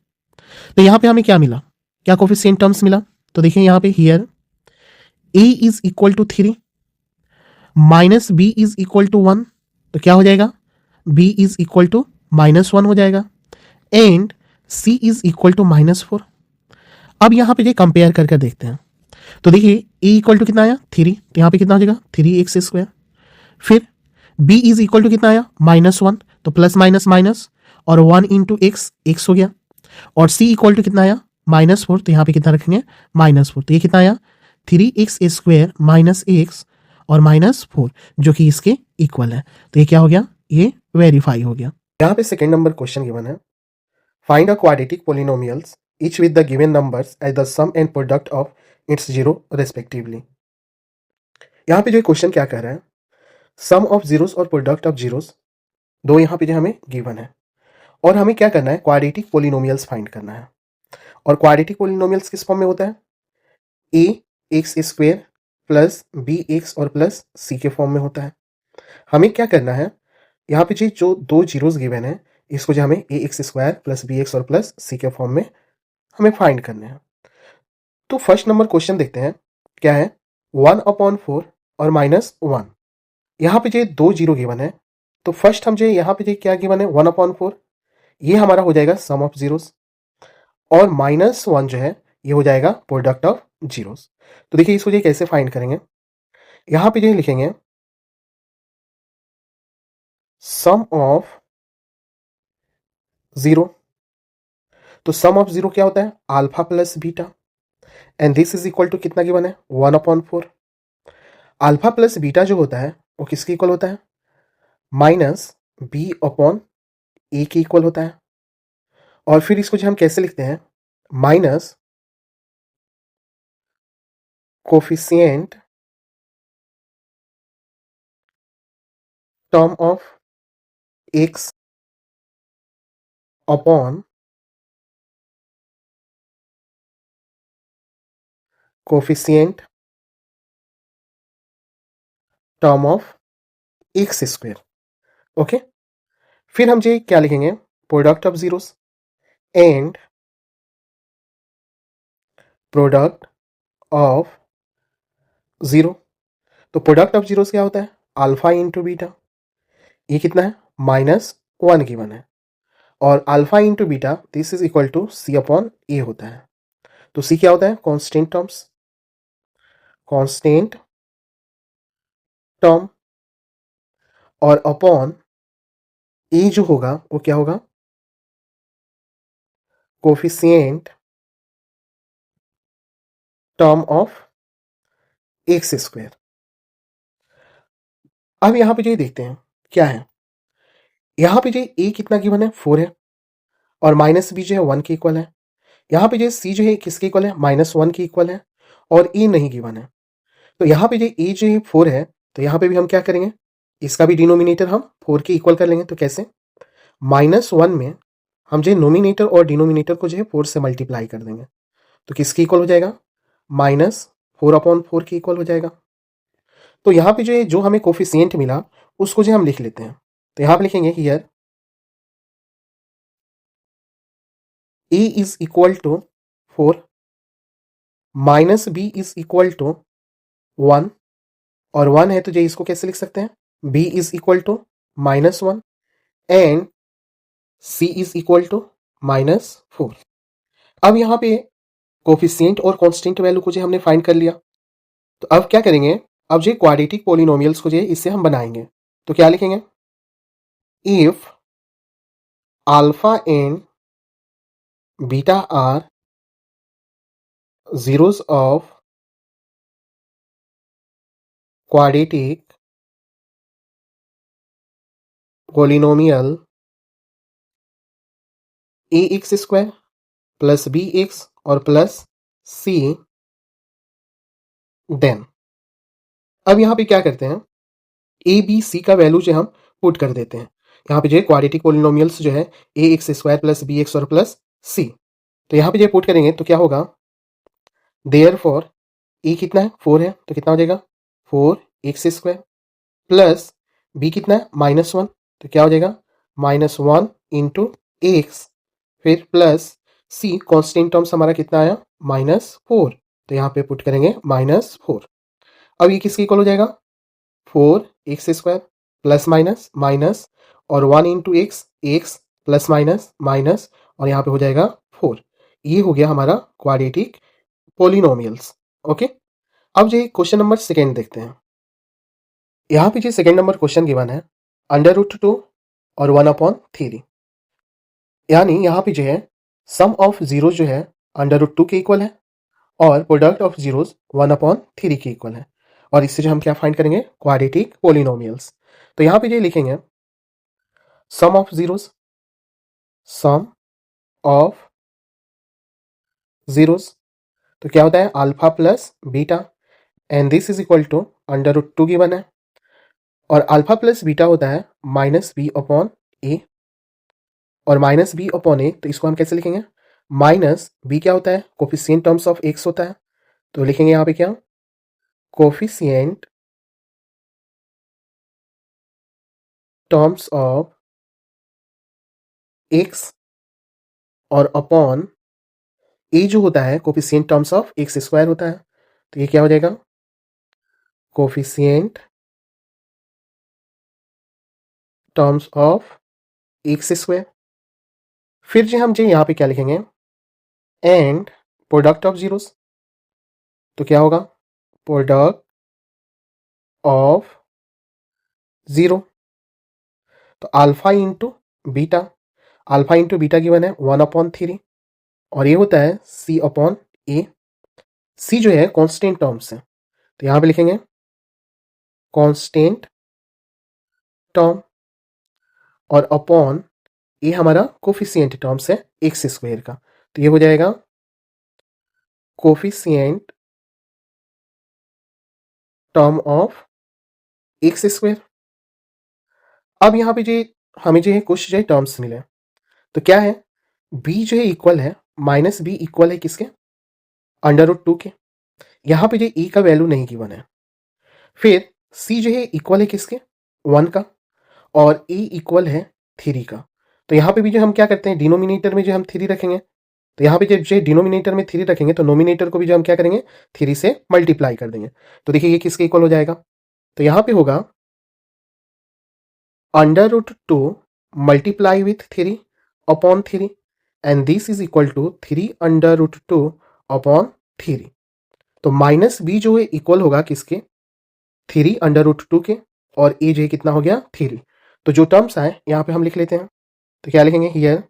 तो यहाँ पे हमें क्या मिला? क्या कोफिशिएंट टर्म्स मिला? तो देखिए यहाँ पे here a is equal to 3 -b is equal to 1, तो क्या हो जाएगा? b इज इक्वल टू -1 हो जाएगा and c is equal to -4। अब यहाँ पे ये कंपेयर करके देखते हैं, तो देखिए a इक्वल टू कितना आया? 3, तो यहाँ पे कितना हो जाएगा? 3x²। फिर b इज इक्वल टू कितना आया? -1, तो प्लस माइनस माइनस और 1 इंटू x हो गया और c इक्वल टू कितना आया? -4, तो यहाँ पे कितना रखेंगे? -4, तो ये कितना आया? 3x² माइनस एक्स और -4 जो कि इसके इक्वल है। तो ये क्या हो गया, ये वेरीफाई हो गया। यहाँ पे सेकेंड नंबर क्वेश्चन गिवन है, find a quadratic polynomials each with the given numbers as the sum and product of its zero respectively। यहाँ पे जो क्वेश्चन क्या कह रहा है, सम ऑफ जीरोस और प्रोडक्ट ऑफ जीरोस दो यहाँ पे जो हमें गिवन है और हमें क्या करना है, क्वाड्रेटिक पोलिनोमियल्स फाइंड करना है। और क्वाड्रेटिक पोलिनोमियल्स किस फॉर्म में होता है, a x square plus b x और प्लस सी के फॉर्म में होता है। हमें क्या करना है, यहाँ पे जो दो जीरोस गिवन है इसको जो हमें a x square plus b x और प्लस सी के फॉर्म में हमें फाइंड करने हैं। तो फर्स्ट नंबर क्वेश्चन देखते हैं क्या है, 1/4 और -1। यहाँ पे जो दो जीरो गिवन है तो फर्स्ट हम जो यहाँ पे जो क्या गिवन है 1/4, ये हमारा हो जाएगा सम ऑफ जीरोस और -1 जो है ये हो जाएगा प्रोडक्ट ऑफ जीरोस। तो देखिए इसको जो कैसे फाइंड करेंगे, यहाँ पे जो लिखेंगे सम ऑफ जीरो। तो सम ऑफ जीरो क्या होता है, alpha plus beta, and this is equal to कितना गिवन है 1/4। अल्फा प्लस बीटा जो होता है वो किसके इक्वल होता है, -b/a के इक्वल होता है। और फिर इसको जो हम कैसे लिखते हैं, minus coefficient term of x upon coefficient term of x square. Okay, फिर हम जो क्या लिखेंगे, product of zeros and product of zero. तो प्रोडक्ट ऑफ जीरोस क्या होता है, अल्फा इंटू बीटा, ये कितना है -1 गिवन है, और alpha into beta this is equal to c/a होता है। तो c क्या होता है, कांस्टेंट टर्म्स, कांस्टेंट टर्म, और अपॉन a जो होगा वो क्या होगा, coefficient term of x square. अब यहां पे जो देखते हैं क्या है, यहां पे जो a कितना गिवन है 4 है, और माइनस b जो है 1 के इक्वल है। यहाँ पे जो c जो है किसके इक्वल है, -1 के इक्वल है, और a नहीं गिवन है। तो यहाँ पे जो a जो है 4 है, तो यहाँ पे भी हम क्या करेंगे, इसका भी डिनोमिनेटर हम 4 के इक्वल कर लेंगे। तो कैसे, -1 में हम जो नोमिनेटर और डिनोमिनेटर को जो है 4 से मल्टीप्लाई कर देंगे, तो किसके इक्वल हो जाएगा, -4/4 के इक्वल हो जाएगा। तो यहाँ पे जो है जो हमें कोफिशिएंट मिला उसको जो हम लिख लेते हैं। तो यहाँ पे लिखेंगे here a is equal to 4 minus b is equal to 1, और 1 है तो जो इसको कैसे लिख सकते हैं, b is equal to -1 and c is equal to -4। अब यहाँ पे कोफिशिएंट और कांस्टेंट वैल्यू को जो हमने फाइंड कर लिया, तो अब क्या करेंगे, अब जो क्वाड्रेटिक पॉलिनोमियल्स को जो इससे हम बनाएंगे। तो क्या लिखेंगे, if alpha and beta are zeros of quadratic polynomial ax square plus bx और प्लस c, देन अब यहां पे क्या करते हैं, ए बी सी का वैल्यू जो हम पुट कर देते हैं। यहाँ पे जो है क्वाड्रेटिक पोलिनोमियल्स जो है a x square plus b x और प्लस सी, तो यहाँ पे जो पुट करेंगे तो क्या होगा, देयर फॉर ए कितना है 4 है, तो कितना हो जाएगा 4x स्क्वायर प्लस बी कितना है -1, तो क्या हो जाएगा -1 इंटू एक्स, फिर प्लस सी कॉन्स्टेंट टर्म्स हमारा कितना आया -4, तो यहाँ पे पुट करेंगे -4। अब ये किसके इक्वल हो जाएगा, 4x square plus minus minus और 1 into x plus minus minus, और यहाँ पे हो जाएगा 4। ये हो गया हमारा क्वाड्रेटिक पोलिनोमियल्स। ओके, अब जो क्वेश्चन नंबर सेकेंड देखते हैं। यहाँ पे जो सेकेंड नंबर क्वेश्चन गिवन है √2 और 1/3, यानी यहाँ पे जो है सम ऑफ जीरो जो है √2 के इक्वल है और प्रोडक्ट ऑफ जीरोस 1/3 के इक्वल है। और इससे जो हम क्या फाइंड करेंगे, क्वाड्रेटिक पोलिनोमियल्स। तो यहाँ पे जो लिखेंगे sum of zeros, sum of zeros, तो क्या होता है alpha plus beta, and this is equal to √2 given है, और अल्फा प्लस बीटा होता है -b/a, और -b/a, तो इसको हम कैसे लिखेंगे, माइनस बी क्या होता है, कोफिशिएंट टर्म्स ऑफ एक्स होता है, तो लिखेंगे यहाँ पे क्या, कोफिशिएंट टर्म्स ऑफ एक्स, और अपॉन ए जो होता है coefficient terms of x square होता है, तो ये क्या हो जाएगा, coefficient terms of x square. फिर जो हम जो यहाँ पे क्या लिखेंगे, एंड प्रोडक्ट ऑफ जीरोस, तो क्या होगा, प्रोडक्ट ऑफ जीरो, तो alpha into beta, alpha into beta given है 1/3, और ये होता है C/A। सी जो है कांस्टेंट टर्म्स है, तो यहाँ पे लिखेंगे कांस्टेंट टर्म, और अपॉन ये हमारा कोफिशिएंट टर्म्स है एक्स स्क्वायर का, तो ये हो जाएगा coefficient term of x square. अब यहाँ पे जो हमें जो है कुछ जो है टर्म्स मिले, तो क्या है, b जो है इक्वल है, माइनस बी इक्वल है किसके, √2 के, यहाँ पे जो e का वैल्यू नहीं गिवन है। फिर c जो है इक्वल है किसके, 1 का, और a इक्वल है 3 का, तो यहाँ पे भी जो हम क्या करते हैं, डिनोमिनेटर में जो हम 3 रखेंगे, तो यहाँ पे जब जो डिनोमिनेटर में 3 रखेंगे तो नोमिनेटर को भी जो हम क्या करेंगे 3 से मल्टीप्लाई कर देंगे, तो देखिए ये किसके इक्वल हो जाएगा, तो यहाँ पे होगा √2 multiply with 3 upon 3, and this is equal to 3 √2 upon 3, तो माइनस बी जो है इक्वल होगा किसके, 3 √2 के, और ए जो है कितना हो गया 3, तो जो टर्म्स आए यहाँ पे हम लिख लेते हैं, तो क्या लिखेंगे, here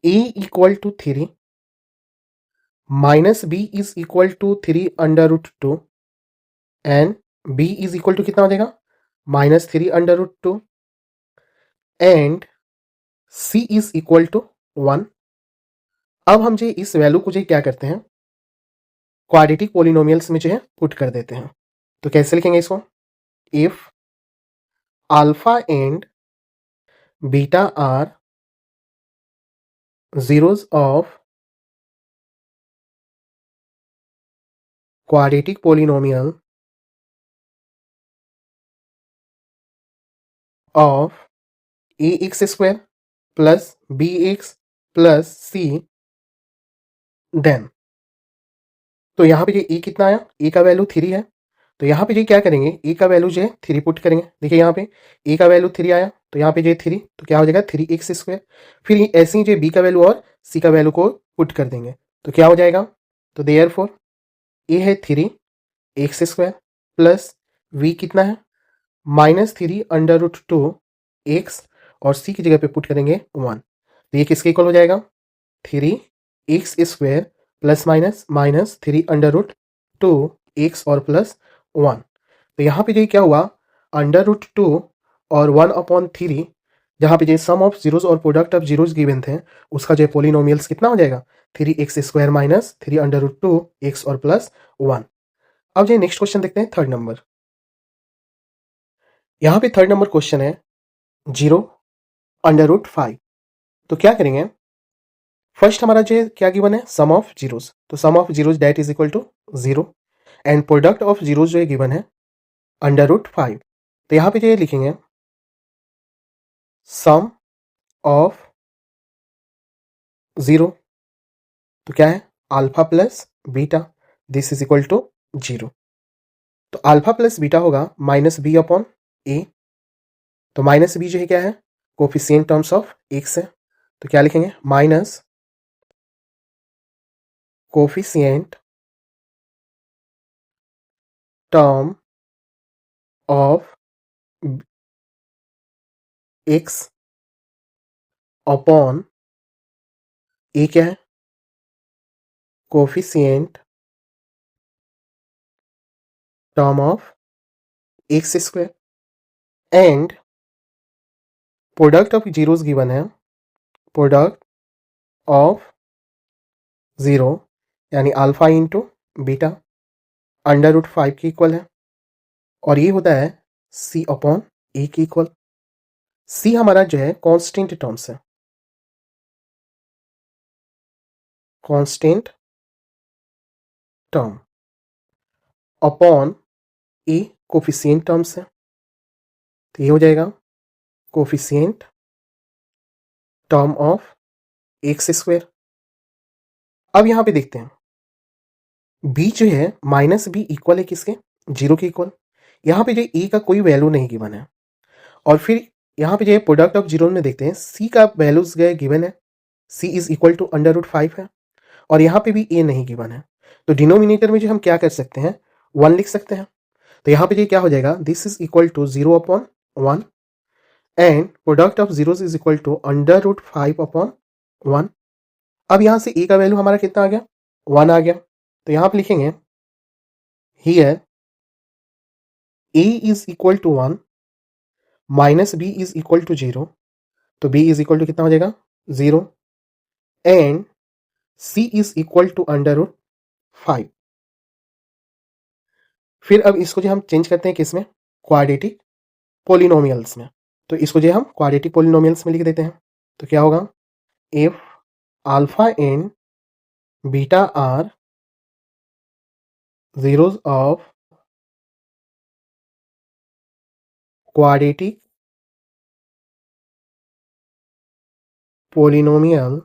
a equal to 3 minus b is equal to 3 √2, and b is equal to कितना हो जाएगा, -3 √2, and c is equal to 1। अब हम जो इस वैल्यू को जो क्या करते हैं, क्वाड्रेटिक पोलिनोमियल्स में जो है पुट कर देते हैं, तो कैसे लिखेंगे इसको, if alpha and beta are zeros of quadratic polynomial of ax square plus bx plus c, then, तो यहाँ पे ये ए कितना आया, ए का वैल्यू 3 है, तो यहाँ पे ये क्या करेंगे, ए का वैल्यू जो है 3 पुट करेंगे, देखिए यहाँ पे ए का वैल्यू 3 आया, तो यहाँ पे जो 3, तो क्या हो जाएगा 3x², फिर ऐसे ही जो बी का वैल्यू और सी का वैल्यू को पुट कर देंगे, तो क्या हो जाएगा, तो देयरफॉर ए है 3x² प्लस वी कितना है -3 √2 एक्स, और सी की जगह पे पुट करेंगे 1, तो ये किसके इक्वल हो जाएगा, 3x² प्लस माइनस 3 √2 एक्स और प्लस 1, तो यहाँ पे जो क्या हुआ, √2 और 1/3, जहाँ पे जो सम ऑफ जीरोस और प्रोडक्ट ऑफ जीरोस गिवन थे, उसका जो पोलिनोमियल्स कितना हो जाएगा, 3x² माइनस 3 √2 एक्स और प्लस 1। अब जो नेक्स्ट क्वेश्चन देखते हैं, थर्ड नंबर, यहाँ पे थर्ड नंबर क्वेश्चन है 0√5, तो क्या करेंगे, फर्स्ट हमारा जो क्या गिवन है, सम ऑफ जीरोस, तो sum of zeros that is equal to 0, and product of zeros जो है गिवन है √5, तो यहाँ पे जो लिखेंगे सम ऑफ 0, तो क्या है alpha plus beta, this is equal to 0, तो अल्फा प्लस बीटा होगा -b/a, तो माइनस बी जो है क्या है, कोफिशिएंट टर्म्स ऑफ एक्स है, तो क्या लिखेंगे, minus coefficient term of x upon a क्या है, coefficient term of x square and product of zeros given है, प्रोडक्ट ऑफ जीरो यानी alpha into beta under root 5 के इक्वल है, और ये होता है सी अपॉन ए के इक्वल। सी हमारा जो है कांस्टेंट टर्म्स है, कांस्टेंट टर्म अपॉन ए कोफिशिएंट टर्म्स है, तो ये हो जाएगा coefficient term of x square. अब यहां पे देखते हैं बी जो है माइनस बी इक्वल है किसके, जीरो के इक्वल। यहां पे जो ए का कोई वैल्यू नहीं गिवन है, और फिर यहां पे जो है प्रोडक्ट ऑफ जीरो में देखते हैं सी का वैल्यूज गए गिवन है, c is equal to under root 5 है, और यहां पे भी ए नहीं गिवन है। तो डिनोमिनेटर में जो हम क्या कर सकते हैं, 1 लिख सकते हैं। तो यहां पे ये क्या हो जाएगा, this is equal to 0 upon 1 and product of zeros is equal to under root 5 upon 1। अब यहां से ए का वैल्यू हमारा कितना आ गया, 1 आ गया। तो यहां पे लिखेंगे here a is equal to 1 minus b is equal to 0, तो बी इज इक्वल टू कितना हो जाएगा 0 and c is equal to under root 5। फिर अब इसको जो हम चेंज करते हैं किसमें, क्वाड्रेटिक पोलिनोमियल्स में। तो इसको जो हम क्वाड्रेटिक पोलिनोमियल्स में लिख देते हैं। तो क्या होगा, if alpha and beta are zeros of quadratic polynomial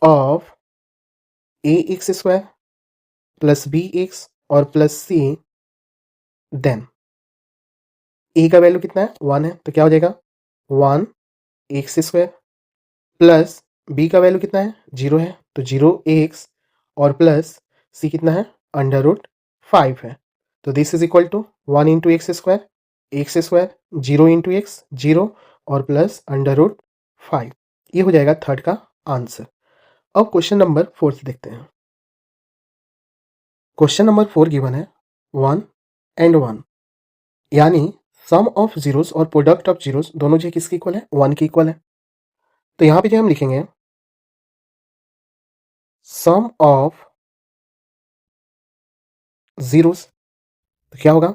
of ax square plus bx और प्लस सी, देन ए का वैल्यू कितना है 1 है, तो क्या हो जाएगा 1 एक्स स्क्वायर प्लस बी का वैल्यू कितना है 0 है, तो 0 एक्स और प्लस सी कितना है अंडर रूट 5 है। तो this is equal to 1 into x square 0 into x 0 और प्लस अंडर रूट 5। ये हो जाएगा थर्ड का आंसर। अब क्वेश्चन नंबर 4 देखते हैं। क्वेश्चन नंबर 4 गिवन है 1 एंड 1, यानी सम ऑफ जीरोस और प्रोडक्ट ऑफ जीरोस दोनों जो किसके इक्वल है, 1 के इक्वल है। तो यहां पे जो हम लिखेंगे सम ऑफ जीरोस, तो क्या होगा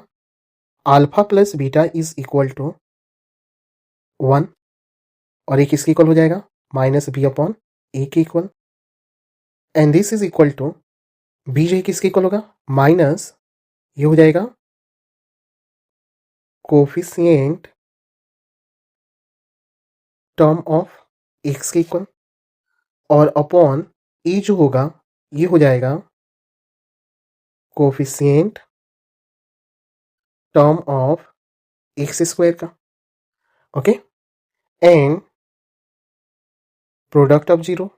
alpha plus beta is equal to 1, और ये किसके इक्वल हो जाएगा माइनस बी अपॉन ए के equal, and this is equal to b जो है किसके इक्वल होगा माइनस, ये हो जाएगा कोफिशिएंट टर्म ऑफ एक्स के इक्वल, और अपॉन ए जो होगा ये हो जाएगा coefficient term of x square का, okay, and product of zero,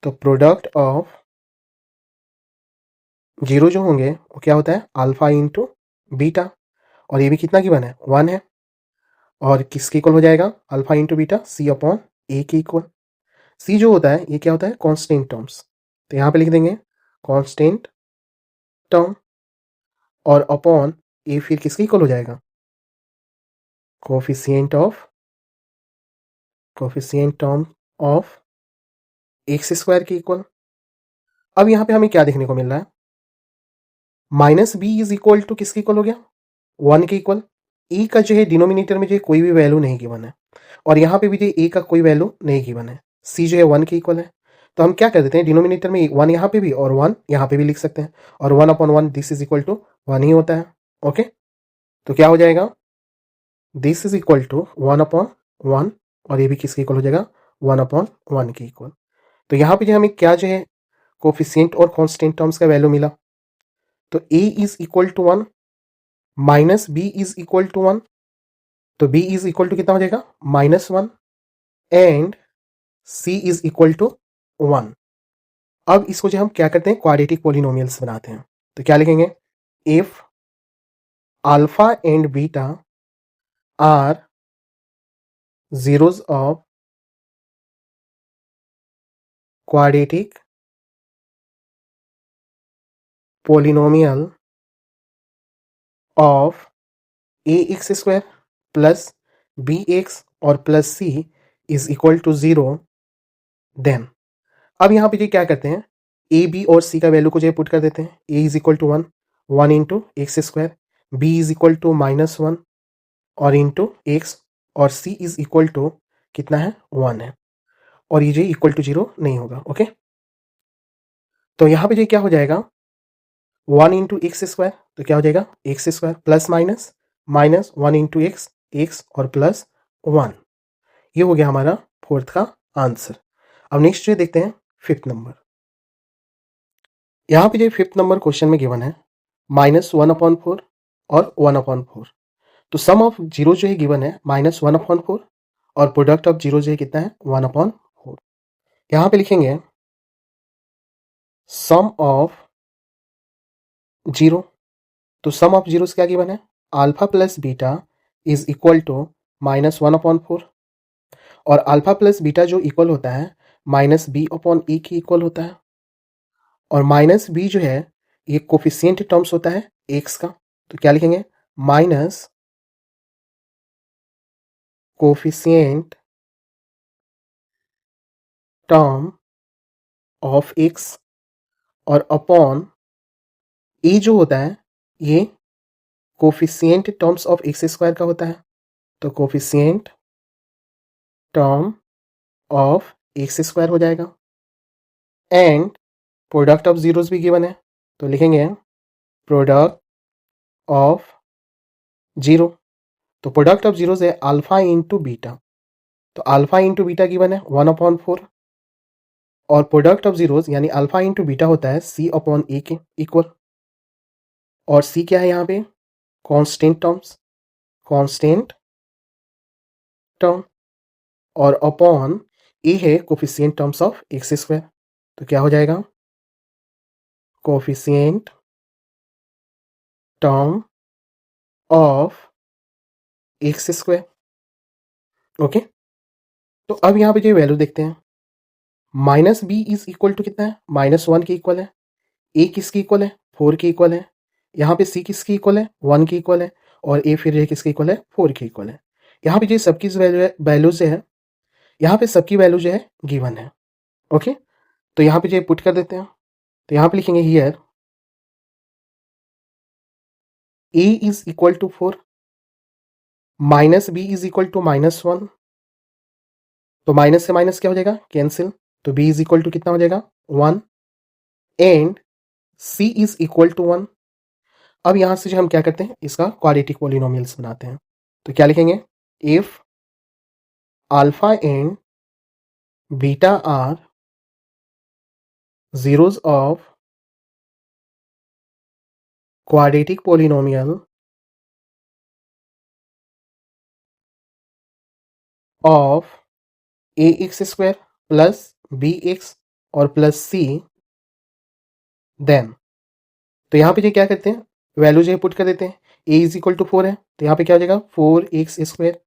तो प्रोडक्ट ऑफ जीरो जो होंगे वो क्या होता है अल्फा इंटू बीटा, और ये भी कितना गिवन है 1 है, और किसके इक्वल हो जाएगा alpha into beta C upon a के इक्वल। सी जो होता है ये क्या होता है कांस्टेंट टर्म्स, तो यहां पे लिख देंगे कांस्टेंट टर्म, और अपॉन ए फिर किसके इक्वल हो जाएगा coefficient term of x square के इक्वल। अब यहां पे हमें क्या देखने को मिल रहा है, minus b is equal to किसके इक्वल हो गया 1 के इक्वल। ए का जो है डिनोमिनेटर में जो है कोई भी वैल्यू नहीं गिवन है, और यहाँ पे भी जो ए का कोई वैल्यू नहीं गिवन है, सी जो है 1 के इक्वल है। तो हम क्या कर देते हैं डिनोमिनेटर में 1 यहाँ पे भी और 1 यहाँ पे भी लिख सकते हैं, और 1 upon 1 this is equal to 1 ही होता है, ओके। तो क्या हो जाएगा this is equal to 1 upon 1, और ये भी किसके इक्वल हो जाएगा 1 अपॉन 1 के इक्वल। तो यहाँ पे जो हमें क्या जो है कोफिशिएंट और कांस्टेंट टर्म्स का वैल्यू मिला, तो a is equal to 1 minus b is equal to 1, तो b इज इक्वल टू कितना हो जाएगा -1 and c is equal to 1। अब इसको जो हम क्या करते हैं क्वाड्रेटिक पोलिनोमियल्स बनाते हैं। तो क्या लिखेंगे if alpha and beta are zeros of quadratic polynomial of a x square plus b x और plus c is equal to 0, then अब यहाँ पे ये क्या करते हैं, ए बी और सी का वैल्यू को जो पुट कर देते हैं। A is equal to 1 into x square, b is equal to -1 और इंटू एक्स, और सी इज इक्वल टू कितना है, 1 है, और ये इक्वल टू 0 नहीं होगा। ओके, तो यहाँ पे ये क्या हो जाएगा, 1 इंटू एक्स स्क्वायर, तो क्या हो जाएगा x square plus minus minus 1 into x, x और प्लस 1। ये हो गया हमारा फोर्थ का आंसर। अब नेक्स्ट जो देखते हैं फिफ्थ नंबर। यहाँ पे जो फिफ्थ नंबर क्वेश्चन में गिवन है -1/4 और 1/4, तो सम ऑफ जीरो जो है गिवन है -1/4 और प्रोडक्ट ऑफ जीरो जो है कितना है 1/4। यहाँ पे लिखेंगे सम ऑफ जीरो, तो सम ऑफ जीरोस क्या गिवन है, alpha plus beta is equal to -1/4, और अल्फा प्लस बीटा जो इक्वल होता है -b/e की इक्वल होता है, और माइनस बी जो है ये कोफिशिएंट टर्म्स होता है एक्स का, तो क्या लिखेंगे minus coefficient term of x, और अपॉन ए जो होता है ये coefficient terms of x square का होता है, तो coefficient term of x square हो जाएगा, एंड प्रोडक्ट ऑफ जीरोस भी गिवन है, तो लिखेंगे प्रोडक्ट ऑफ जीरो, तो प्रोडक्ट ऑफ जीरोस है अल्फा इंटू बीटा, तो अल्फा इंटू बीटा गिवन है 1/4, और प्रोडक्ट ऑफ जीरोस यानी अल्फा इंटू बीटा होता है c/a के इक्वल, और c क्या है यहाँ पे कांस्टेंट टर्म, और अपॉन ए है coefficient terms of x square, तो क्या हो जाएगा coefficient term of x square. Okay, तो अब यहाँ पे जो वैल्यू देखते हैं, minus b is equal to कितना है -1 के इक्वल है, ए किसकी इक्वल है 4 के इक्वल है, यहाँ पे सी किसकी इक्वल है 1 के इक्वल है, और ए फिर किसके इक्वल है 4 के इक्वल है। यहाँ पे जो सबकी वैल्यू जो है, यहाँ पे सबकी वैल्यू जो है गिवन है। ओके, तो यहाँ पे जो पुट कर देते हैं, तो यहाँ पे लिखेंगे here a is equal to 4, minus b is equal to -1, तो माइनस से माइनस क्या हो जाएगा कैंसिल, तो b इज इक्वल टू कितना हो जाएगा 1, and c is equal to 1। अब यहां से जो हम क्या करते हैं इसका क्वाड्रेटिक पॉलिनोमियल्स बनाते हैं, तो क्या लिखेंगे if alpha and beta are zeros of quadratic polynomial of ax square plus bx और प्लस सी, देन तो यहाँ पे जो क्या करते हैं वैल्यू जो पुट कर देते हैं, a इज इक्वल टू 4 है, तो यहाँ पे क्या हो जाएगा 4x स्क्वायर,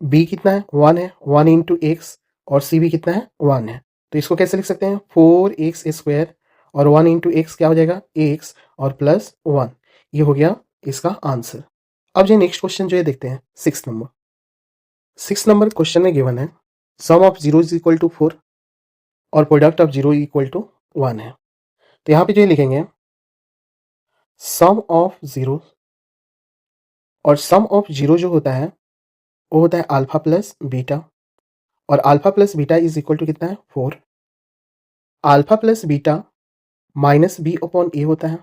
b कितना है 1 है, 1 इंटू एक्स, और c भी कितना है 1 है, तो इसको कैसे लिख सकते हैं 4x स्क्वायर और 1 इंटू एक्स क्या हो जाएगा x और प्लस 1, ये हो गया इसका आंसर। अब जो नेक्स्ट क्वेश्चन जो है देखते हैं 6 नंबर क्वेश्चन में गिवन है sum of zero is equal to 4 और product of zero equal to 1 है, तो यहाँ पे जो लिखेंगे सम ऑफ जीरो, और सम ऑफ जीरो जो होता है वो होता है अल्फा प्लस बीटा, और alpha plus beta is equal to कितना है 4, alpha plus beta minus b/a होता है,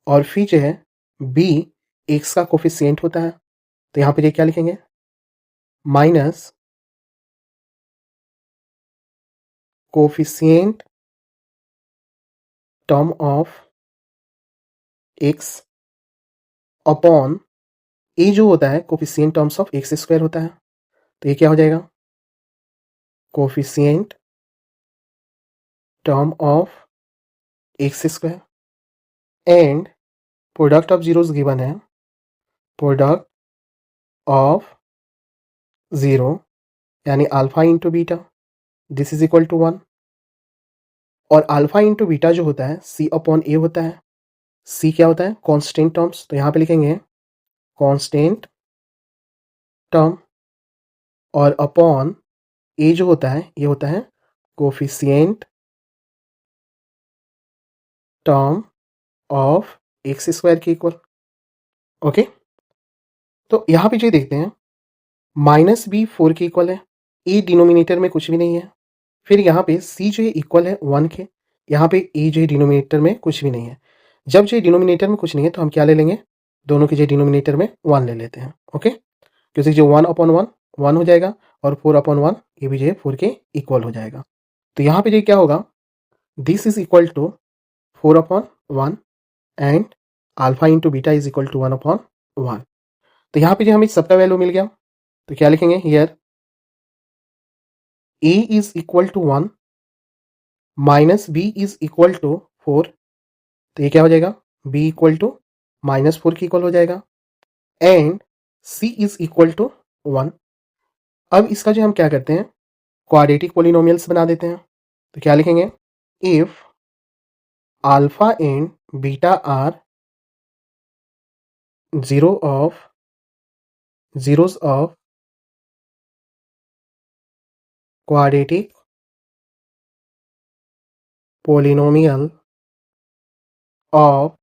और फिर जो है b एक्स का कोफिशिएंट होता है, तो यहाँ पे ये क्या लिखेंगे minus coefficient term of x upon a जो होता है coefficient terms of x square होता है, तो ये क्या हो जाएगा coefficient term of x square, and product of zeros given है प्रोडक्ट ऑफ जीरो यानी alpha into beta this is equal to 1, और अल्फा इंटू बीटा जो होता है सी अपॉन ए होता है। सी क्या होता है? Constant terms. तो यहाँ पे लिखेंगे कांस्टेंट टर्म, और अपॉन ए जो होता है ये होता है coefficient term of x square के इक्वल। ओके, तो यहाँ पे जो देखते हैं माइनस बी 4 के इक्वल है, ए डिनोमिनेटर में कुछ भी नहीं है। फिर यहाँ पे सी जो है इक्वल है 1 के, यहाँ पे ए जो है डिनोमिनेटर में कुछ भी नहीं है। जब जो डिनोमिनेटर में कुछ नहीं है तो हम क्या ले लेंगे? दोनों के जो डिनोमिनेटर में 1 ले लेते हैं। ओके, क्योंकि जो 1 अपॉन 1 1 हो जाएगा, और 4 अपॉन 1 ये भी जो है 4 के इक्वल हो जाएगा। तो यहाँ पे जो क्या होगा, this is equal to 4 upon 1 and alpha into beta is equal to 1 upon 1। तो यहाँ पे जो हमें सबका वैल्यू मिल गया, तो क्या लिखेंगे here? a is equal to 1 minus b is equal to 4। तो ये क्या हो जाएगा? b इक्वल टू -4 के इक्वल हो जाएगा, and c is equal to 1। अब इसका जो हम क्या करते हैं, क्वाड्रेटिक पोलिनोमियल्स बना देते हैं। तो क्या लिखेंगे? If alpha and beta are zeros of quadratic polynomial of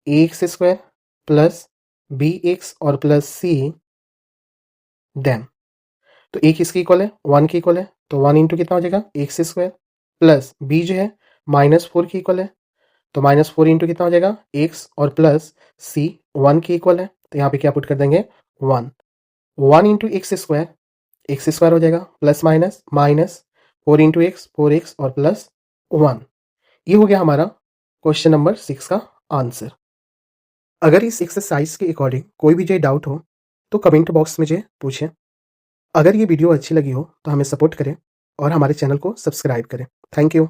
ax square plus bx और प्लस c, देन तो a किसके इक्वल है? 1 के इक्वल है, तो 1 इंटू कितना हो जाएगा? एक्स स्क्वायर, प्लस b जो है -4 के इक्वल है, तो -4 इंटू कितना हो जाएगा? x, और प्लस c 1 के इक्वल है, तो यहाँ पे क्या पुट कर देंगे? 1 इंटू एक्स स्क्वायर हो जाएगा, plus minus minus 4 into x 4x और प्लस 1। ये हो गया हमारा क्वेश्चन नंबर 6 का आंसर। अगर इस एक्सरसाइज के अकॉर्डिंग कोई भी जो डाउट हो तो कमेंट बॉक्स में जो पूछें। अगर ये वीडियो अच्छी लगी हो तो हमें सपोर्ट करें और हमारे चैनल को सब्सक्राइब करें। Thank you.